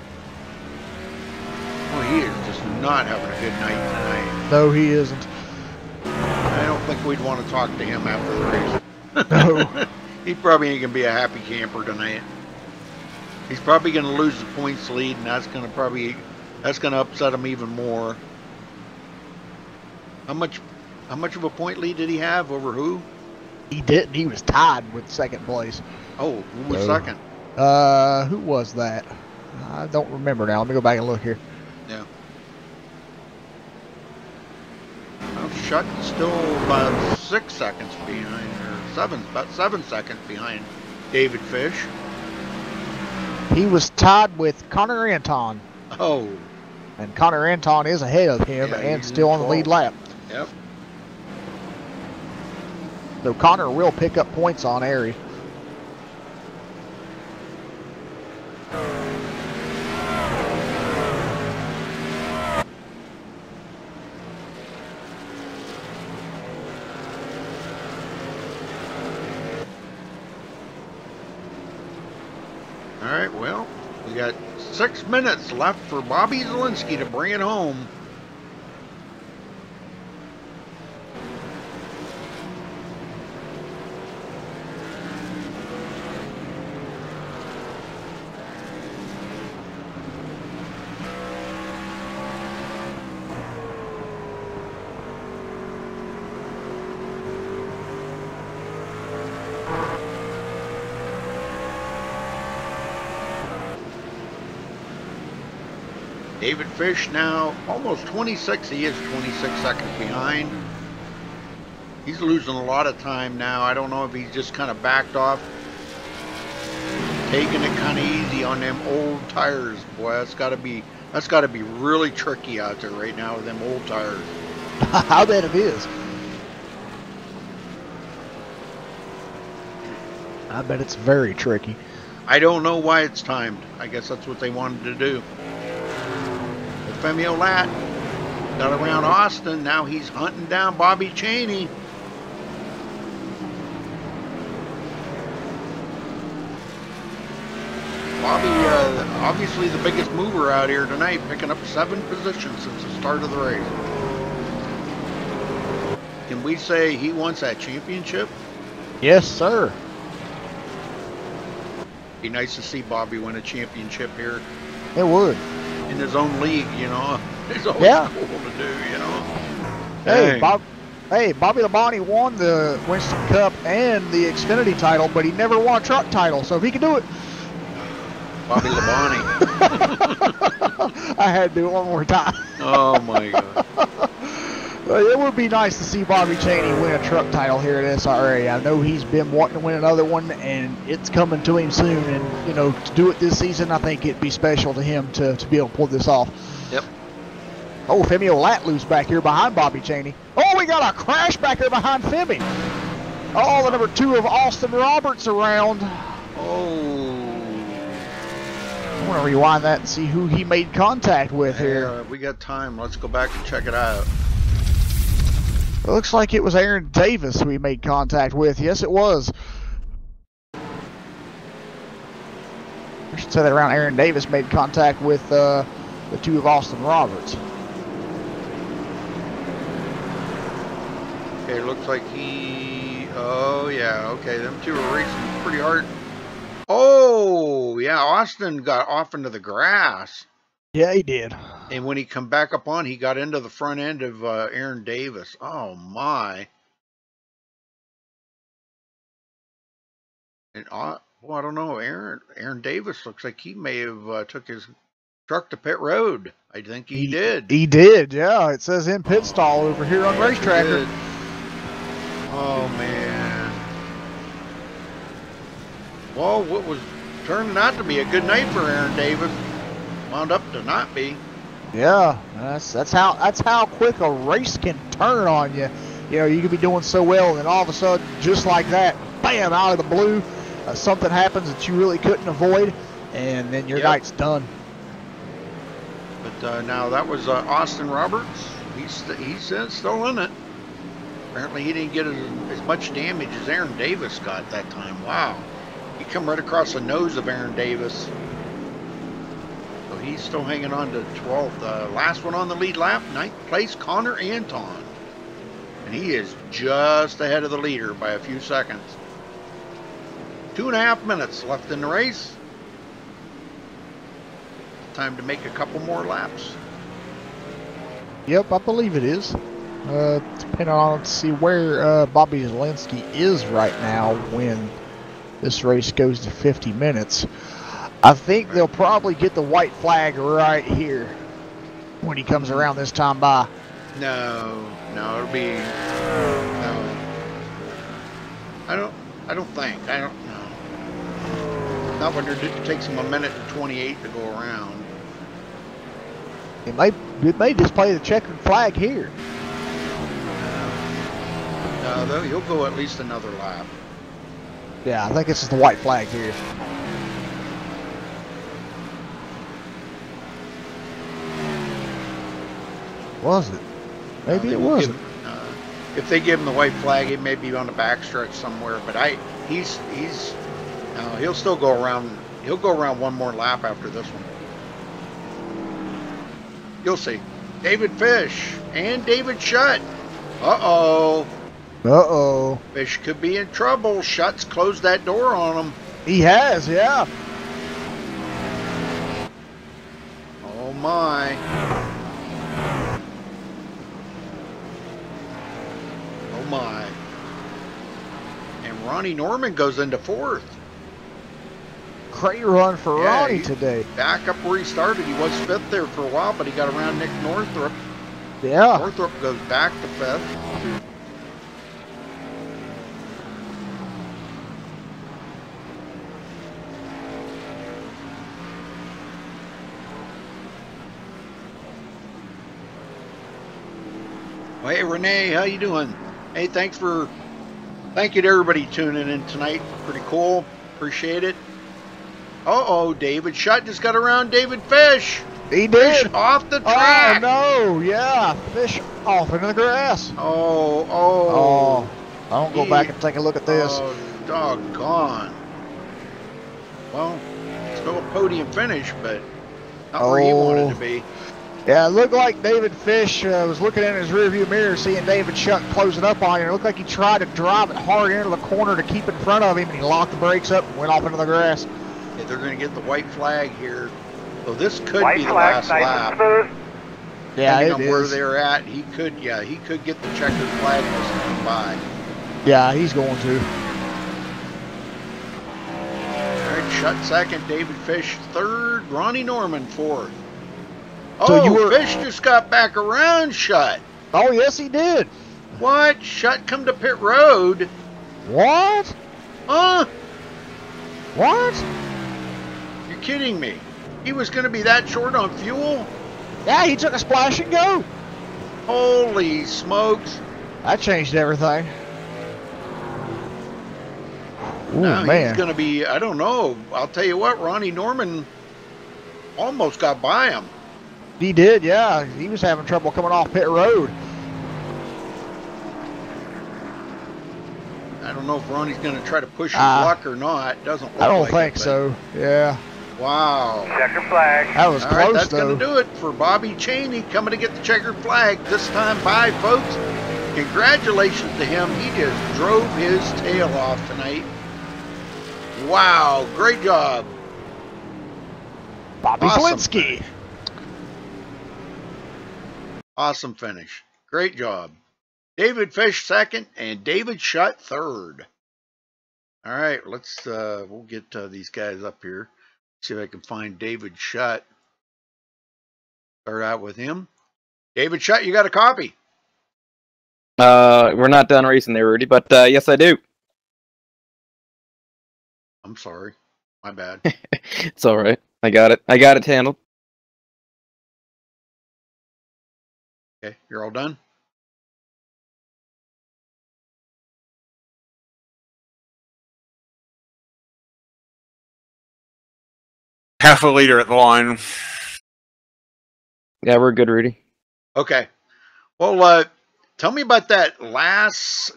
Oh, he is just not having a good night tonight. No, he isn't. I don't think we'd want to talk to him after the race. No. He probably ain't gonna be a happy camper tonight. He's probably gonna lose the points lead, and that's gonna upset him even more. How much of a point lead did he have over who? He didn't. He was tied with second place. Oh, who was second? Who was that? I don't remember now. Let me go back and look here. Yeah. Well, Schutt's still about 6 seconds behind, or about 7 seconds behind David Fish. He was tied with Connor Anton. Oh. And Connor Anton is ahead of him and still on the lead lap. Yep. So Connor will pick up points on Airy. All right, well, we got 6 minutes left for Bobby Zielinski to bring it home. David Fish now almost 26. He is 26 seconds behind. He's losing a lot of time now. I don't know if he's just kind of backed off, taking it kind of easy on them old tires. Boy, that's got to be really tricky out there right now with them old tires. I bet it is. I bet it's very tricky. I don't know why it's timed. I guess that's what they wanted to do. But Femio Lat got around Austin. Now he's hunting down Bobby Chaney. Bobby, obviously the biggest mover out here tonight, picking up 7 positions since the start of the race. Can we say he wants that championship? Yes, sir. Be nice to see Bobby win a championship here. It would. In his own league, you know. It's always cool to do, you know. Hey, Bobby Labonte won the Winston Cup and the Xfinity title, but he never won a truck title. So if he can do it, Bobby Labonte. I had to do it one more time. Oh my God. It would be nice to see Bobby Chaney win a truck title here at SRA. I know he's been wanting to win another one, and it's coming to him soon. And, you know, to do it this season, I think it'd be special to him to be able to pull this off. Yep. Oh, Femio Lat loose back here behind Bobby Chaney. Oh, we got a crash back here behind Femi. Oh, the number 2 of Austin Roberts around. Oh. I want to rewind that and see who he made contact with here. We got time. Let's go back and check it out. It looks like it was Aaron Davis who he made contact with. Yes, it was. I should say that around Aaron Davis made contact with the 2 of Austin Roberts. Okay, looks like he... Oh, yeah. Okay, them 2 are racing pretty hard. Oh, yeah. Austin got off into the grass. Yeah, he did. And when he come back up on, he got into the front end of Aaron Davis. Oh, my. And, well, I don't know. Aaron Davis looks like he may have took his truck to pit road. I think he did. He did, yeah. It says in pit stall over here on Race Tracker. Oh, man. Well, what was turning out to be a good night for Aaron Davis wound up to not be. Yeah, that's how quick a race can turn on you. You know, you could be doing so well, and then all of a sudden, just like that, bam, out of the blue, something happens that you really couldn't avoid, and then your night's done. But now that was Austin Roberts. He's still in it. Apparently, he didn't get as much damage as Aaron Davis got that time. Wow, he come right across the nose of Aaron Davis. He's still hanging on to 12th. Last one on the lead lap, 9th place, Connor Anton. And he is just ahead of the leader by a few seconds. 2.5 minutes left in the race. Time to make a couple more laps. Yep, I believe it is. Depending on, let's see where Bobby Zelensky is right now when this race goes to 50 minutes. I think they'll probably get the white flag right here when he comes around this time by. No, it'll be no. I don't think. I don't know. Not when it takes him 1 minute and 28 to go around. It may display the checkered flag here. No, he'll go at least another lap. Yeah, I think this is the white flag here. Was it? Maybe it wasn't. If they give him the white flag, it may be on the backstretch somewhere. But he'll still go around. He'll go around one more lap after this one. You'll see. David Fish and David Shutt. Uh-oh. Uh-oh. Fish could be in trouble. Shutt's closed that door on him. He has, yeah. Oh, my. Oh, my. And Ronnie Norman goes into 4th. Great run for Ronnie today. Back up where he started. He was 5th there for a while, but he got around Nick Northrup. Yeah. Northrup goes back to 5th. Well, hey, Renee, how you doing? Hey, thank you to everybody tuning in tonight. Pretty cool. Appreciate it. Uh-oh, David Shutt just got around David Fish. He did. Fish off the track. Oh, no. Yeah. Fish off into the grass. Oh. I don't go back and take a look at this. Oh, doggone. Well, still a podium finish, but not where he wanted to be. Yeah, it looked like David Fish was looking in his rearview mirror, seeing David Shutt closing up on him. It looked like he tried to drive it hard into the corner to keep in front of him, and he locked the brakes up and went off into the grass. Yeah, they're going to get the white flag here. So this could be the last lap. Yeah, depending on where they're at, he could get the checkered flag as he comes by. Yeah, he's going to. All right, Shutt second, David Fish third, Ronnie Norman fourth. So Fish just got back around Shutt. Oh, yes, he did. What? Shutt come to pit road? What? Huh? What? You're kidding me. He was going to be that short on fuel? Yeah, he took a splash and go. Holy smokes. That changed everything. Ooh, now man. He's going to be, I don't know. I'll tell you what, Ronnie Norman almost got by him. He did, yeah. He was having trouble coming off pit road. I don't know if Ronnie's going to try to push his luck or not. Doesn't look I don't like think it, so. Yeah. Wow. Checker flag. That was All close, right, that's though. going to do it for Bobby Chaney coming to get the checkered flag. This time by, folks. Congratulations to him. He just drove his tail off tonight. Wow. Great job. Bobby Blinsky. Awesome finish. Great job. David Fish second and David Shutt third. All right, let's we'll get these guys up here. See if I can find David Shutt. Start out with him. David Shutt, you got a copy? We're not done racing there, Rudy, but yes, I do. I'm sorry. My bad. It's all right. I got it. I got it handled. Okay, you're all done? Half a liter at the line. Yeah, we're good, Rudy. Okay. Well, tell me about that last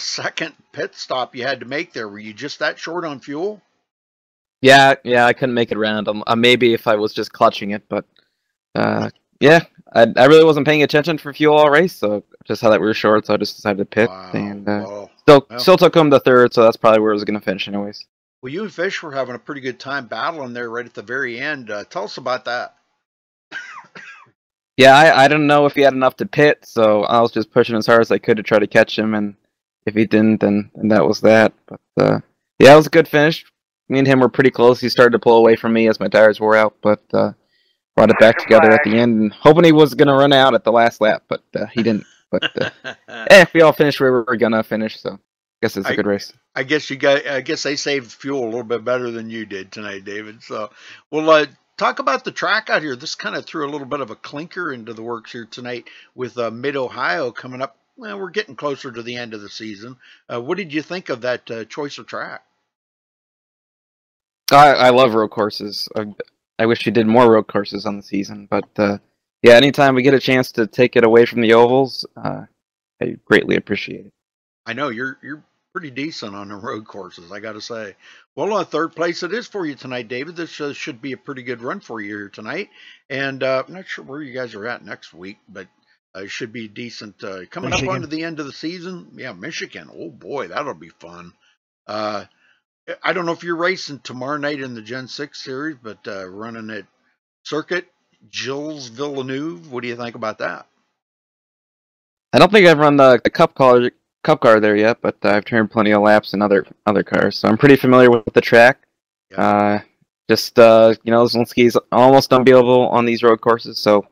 second pit stop you had to make there. Were you just that short on fuel? Yeah, I couldn't make it around. Maybe if I was just clutching it, but yeah, I really wasn't paying attention for fuel all race, so just saw that we were short, so I just decided to pit, and still took him to third, so that's probably where I was going to finish anyways. Well, you and Fish were having a pretty good time battling there right at the very end. Tell us about that. Yeah, I didn't know if he had enough to pit, so I was just pushing as hard as I could to try to catch him, and if he didn't, then that was that. But yeah, it was a good finish. Me and him were pretty close. He started to pull away from me as my tires wore out, but brought it back together at the end, and hoping he was going to run out at the last lap, but he didn't. But we all finished where we were going to finish, so I guess it's a good race. I guess they saved fuel a little bit better than you did tonight, David. So, well, talk about the track out here. This kind of threw a little bit of a clinker into the works here tonight with Mid-Ohio coming up. Well, we're getting closer to the end of the season. What did you think of that choice of track? I love road courses. I wish we did more road courses on the season, but yeah, anytime we get a chance to take it away from the ovals, I greatly appreciate it. I know you're pretty decent on the road courses, I got to say. Well, third place it is for you tonight, David. This should be a pretty good run for you here tonight. And I'm not sure where you guys are at next week, but it should be decent. Coming Michigan. Up onto the end of the season, yeah, Michigan. Oh, boy, that'll be fun. I don't know if you're racing tomorrow night in the Gen 6 series, but running at Circuit Gilles Villeneuve. What do you think about that? I don't think I've run the Cup car there yet, but I've turned plenty of laps in other cars, so I'm pretty familiar with the track. Yeah. Zielinski's almost unbeatable on these road courses, so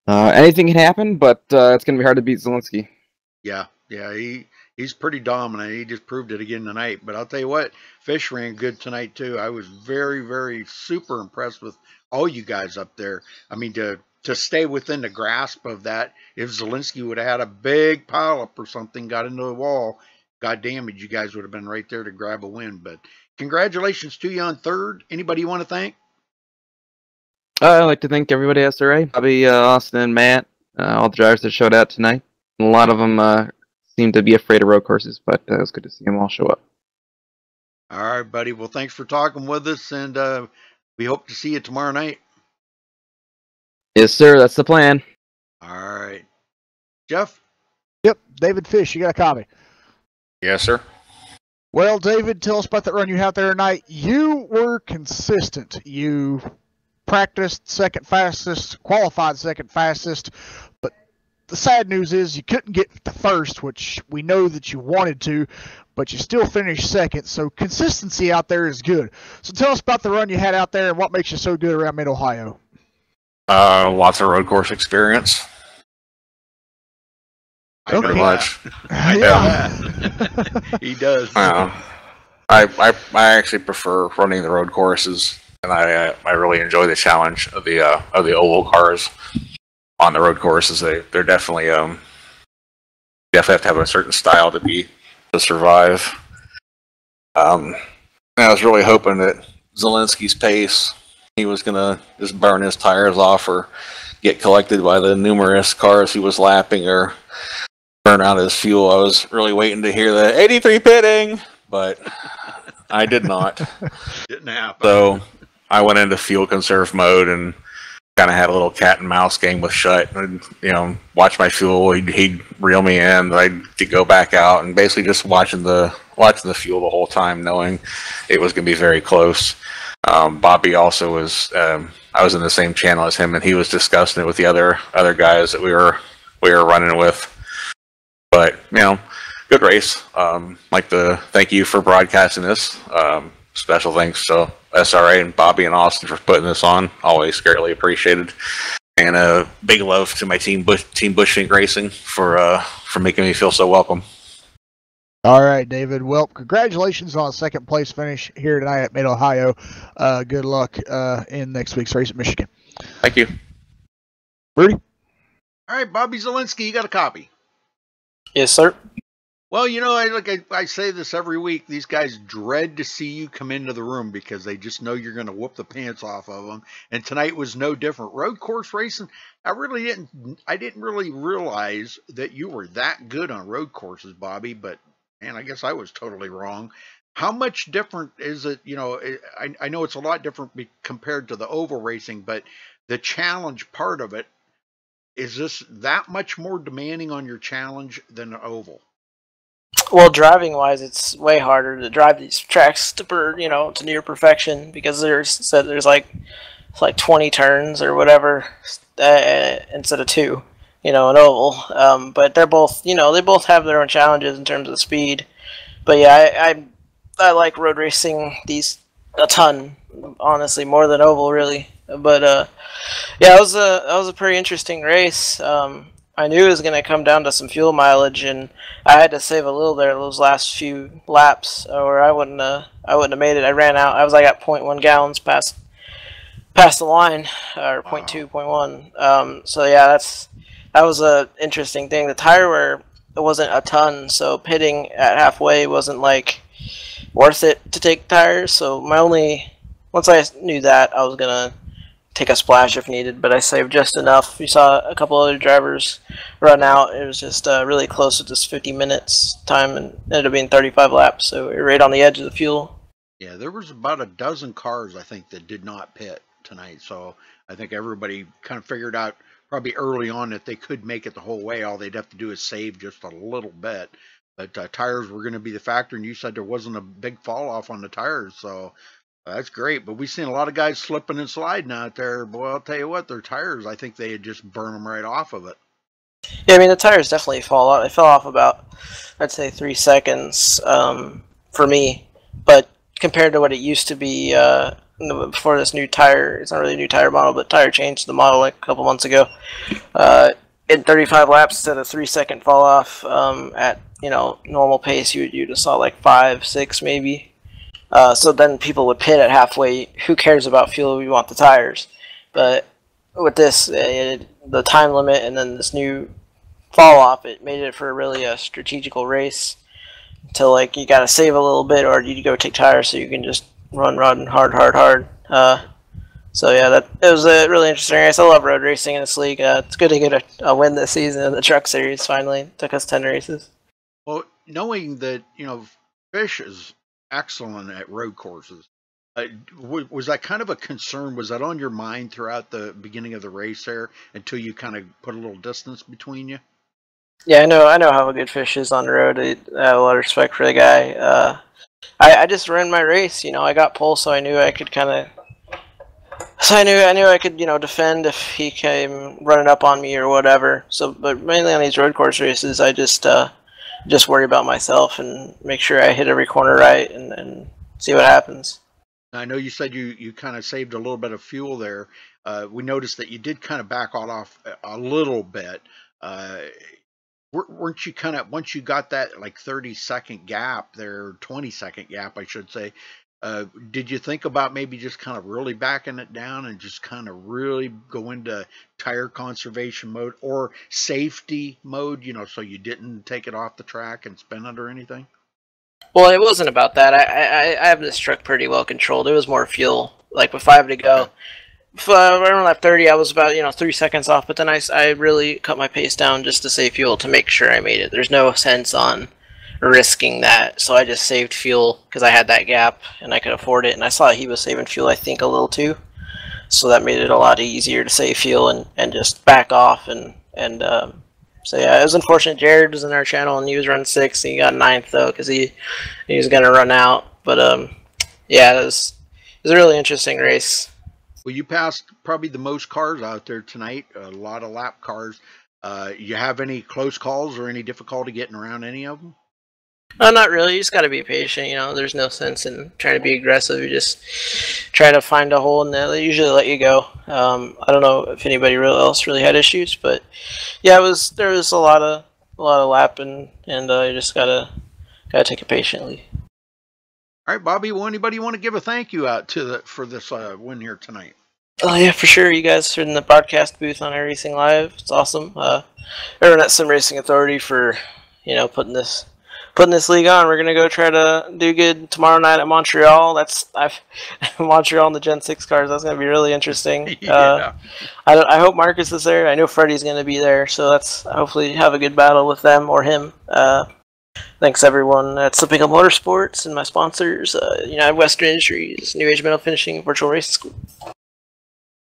anything can happen, but it's going to be hard to beat Zielinski. Yeah, he's pretty dominant. He just proved it again tonight. But I'll tell you what, Fish ran good tonight too. I was very, very super impressed with all you guys up there. I mean, to stay within the grasp of that, if Zielinski would have had a big pileup or something, got into the wall, God damn it, you guys would have been right there to grab a win. But congratulations to you on third. Anybody you want to thank? I'd like to thank everybody at SRA, Bobby, Austin, and Matt, all the drivers that showed out tonight. A lot of them seem to be afraid of road courses, but it was good to see them all show up. All right, buddy. Well, thanks for talking with us, and we hope to see you tomorrow night. Yes, sir. That's the plan. All right. Jeff? Yep, David Fish, you got a copy. Yes, sir. Well, David, tell us about that run you had there tonight. You were consistent. You practiced second fastest, qualified second fastest, but the sad news is you couldn't get to first, which we know that you wanted to, but you still finished second, so consistency out there is good. So tell us about the run you had out there and what makes you so good around Mid-Ohio. Lots of road course experience. I Pretty know much. Yeah. He does. I actually prefer running the road courses, and I really enjoy the challenge of the oval cars on the road courses. They're definitely have to have a certain style to survive. I was really hoping that Zelensky's pace, he was gonna just burn his tires off or get collected by the numerous cars he was lapping or burn out his fuel. I was really waiting to hear the 83 pitting, but I did not. Didn't happen. So I went into fuel conserve mode and kind of had a little cat and mouse game with Shut. And, watch my fuel. He'd reel me in. I'd go back out and basically just watching the fuel the whole time, knowing it was going to be very close. Bobby also was. I was in the same channel as him, and he was discussing it with the other guys that we were running with. But good race. Like to thank you for broadcasting this. Special thanks to SRA and Bobby and Austin for putting this on. Always greatly appreciated. And a big love to my team Bushfink Racing for making me feel so welcome. All right, David. Well, congratulations on a second place finish here tonight at Mid-Ohio. Good luck in next week's race at Michigan. Thank you. Rudy? All right, Bobby Zelensky, you got a copy. Yes, sir. Well, I say this every week. These guys dread to see you come into the room because they just know you're going to whoop the pants off of them. And tonight was no different. Road course racing, I didn't really realize that you were that good on road courses, Bobby. But man, I guess I was totally wrong. How much different is it? I know it's a lot different compared to the oval racing, but the challenge part of it, is this that much more demanding on your challenge than an oval? Well, driving wise, it's way harder to drive these tracks to near perfection because there's like 20 turns or whatever instead of 2, an oval. But they're both they both have their own challenges in terms of the speed. But yeah, I like road racing these a ton, honestly, more than oval really. But yeah, it was a pretty interesting race. I knew it was going to come down to some fuel mileage, and I had to save a little there those last few laps, or I wouldn't have made it. I ran out. I was at 0.1 gallons past the line, or 0.2, 0.1. So yeah, that was a interesting thing. The tire wear, it wasn't a ton, so pitting at halfway wasn't worth it to take tires. So once I knew that, I was gonna take a splash if needed, but I saved just enough. We saw a couple other drivers run out. It was just really close to just 50 minutes time, and it ended up being 35 laps, so we were right on the edge of the fuel. Yeah, there was about a dozen cars, I think, that did not pit tonight, so I think everybody kind of figured out probably early on that they could make it the whole way. All they'd have to do is save just a little bit, but tires were going to be the factor, and you said there wasn't a big fall off on the tires, so that's great. But we've seen a lot of guys slipping and sliding out there. Boy, I'll tell you what, their tires, I think they had just burned them right off of it. Yeah, I mean, the tires definitely fall off. They fell off about, I'd say, 3 seconds for me. But compared to what it used to be before this new tire, it's not really a new tire model, but tire changed the model a couple months ago. In 35 laps instead of 3 second fall off at normal pace, you'd have saw 5, 6 maybe. So then people would pit at halfway. Who cares about fuel? We want the tires. But with this, the time limit and then this new fall off, it made it for really a strategical race. until like you gotta save a little bit, or you go take tires so you can just run hard. So yeah, it was a really interesting race. I love road racing in this league. It's good to get a win this season in the truck series. Finally, it took us 10 races. Well, knowing that Fish is excellent at road courses, was that kind of a concern? Was that on your mind throughout the beginning of the race there until you kind of put a little distance between you? Yeah, I know how good Fish is on the road. I have a lot of respect for the guy. I just ran my race. I got pole, so I knew I could kind of. So I knew I could defend if he came running up on me or whatever. So, but mainly on these road course races, I just worry about myself and make sure I hit every corner right and see what happens. I know you said you kind of saved a little bit of fuel there. We noticed that you did kind of back off a little bit. Weren't you kind of, once you got that like 30-second gap there, 20-second gap, I should say, did you think about maybe just kind of really backing it down and just kind of really go into tire conservation mode or safety mode, so you didn't take it off the track and spin it or anything? Well, it wasn't about that. I have this truck pretty well controlled. It was more fuel. Like with 5 to go, around lap 30, I was about 3 seconds off. But then I really cut my pace down just to save fuel to make sure I made it. There's no sense on risking that, so I just saved fuel because I had that gap and I could afford it. And I saw he was saving fuel, I think, a little too. So that made it a lot easier to save fuel and just back off and so yeah, it was unfortunate. Jared was in our channel and he was running 6th. He got 9th though because he was gonna run out. But yeah, it was a really interesting race. Well, you passed probably the most cars out there tonight. A lot of lap cars. You have any close calls or any difficulty getting around any of them? Not really. You just got to be patient. There's no sense in trying to be aggressive. You just try to find a hole in there. They usually let you go. I don't know if anybody else really had issues, but yeah, there was a lot of lapping, and you just gotta take it patiently. All right, Bobby. Well, anybody want to give a thank you out for this win here tonight? Oh yeah, for sure. You guys are in the broadcast booth on iRacing Live. It's awesome. Everyone at Sim Racing Authority for putting this league on. We're gonna go try to do good tomorrow night at Montreal. Montreal in the Gen 6 cars. That's gonna be really interesting. Yeah. I hope Marcus is there. I know Freddie's gonna be there, so let's hopefully have a good battle with them or him. Thanks everyone at Slipping Up Motorsports and my sponsors, United Western Industries, New Age Metal Finishing, Virtual Racing School.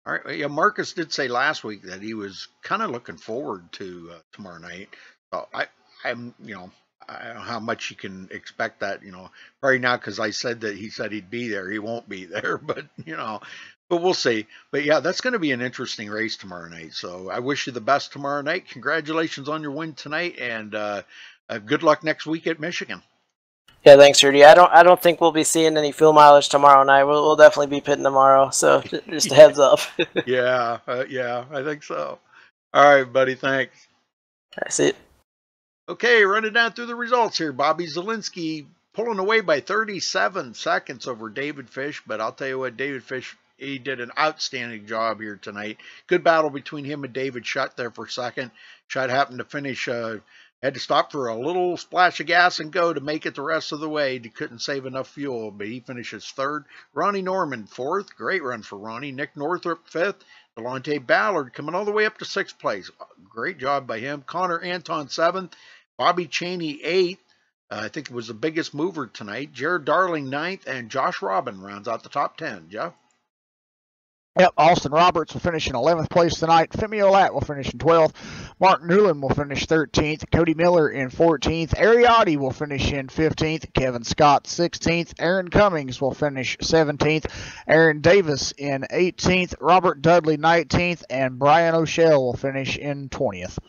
All right. Yeah, Marcus did say last week that he was kind of looking forward to tomorrow night. So I'm I don't know how much you can expect that, probably not, because I said that he said he'd be there. He won't be there, but we'll see. But yeah, that's going to be an interesting race tomorrow night. So I wish you the best tomorrow night. Congratulations on your win tonight, and good luck next week at Michigan. Yeah, thanks, Rudy. I don't think we'll be seeing any fuel mileage tomorrow night. We'll definitely be pitting tomorrow. So just a heads up. Yeah, I think so. All right, buddy. Thanks. I see it. Okay, running down through the results here. Bobby Zielinski pulling away by 37 seconds over David Fish, but I'll tell you what, David Fish, he did an outstanding job here tonight. Good battle between him and David Shutt there for second. Shutt happened to finish, had to stop for a little splash of gas and go to make it the rest of the way. He couldn't save enough fuel, but he finishes third. Ronnie Norman fourth. Great run for Ronnie. Nick Northrup fifth. Delonte Ballard coming all the way up to sixth place. Great job by him. Connor Anton seventh. Bobby Chaney 8th. I think it was the biggest mover tonight. Jared Darling 9th, and Josh Robin rounds out the top 10. Jeff? Yep, Austin Roberts will finish in 11th place tonight. Femi Olat will finish in 12th. Mark Newland will finish 13th. Cody Miller in 14th. Ariati will finish in 15th. Kevin Scott 16th. Aaron Cummings will finish 17th. Aaron Davis in 18th. Robert Dudley 19th. And Brian O'Shell will finish in 20th.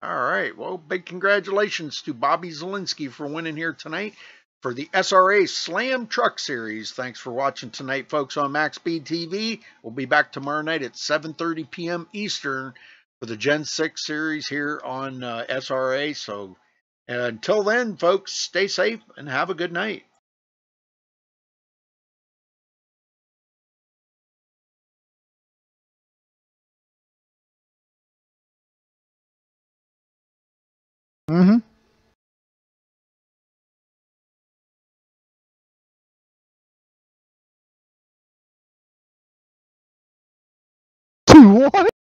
All right. Well, big congratulations to Bobby Zielinski for winning here tonight for the SRA Slam Truck Series. Thanks for watching tonight, folks, on MaxSpeedTV. We'll be back tomorrow night at 7:30 p.m. Eastern for the Gen 6 Series here on SRA. So until then, folks, stay safe and have a good night. Mm-hmm. What?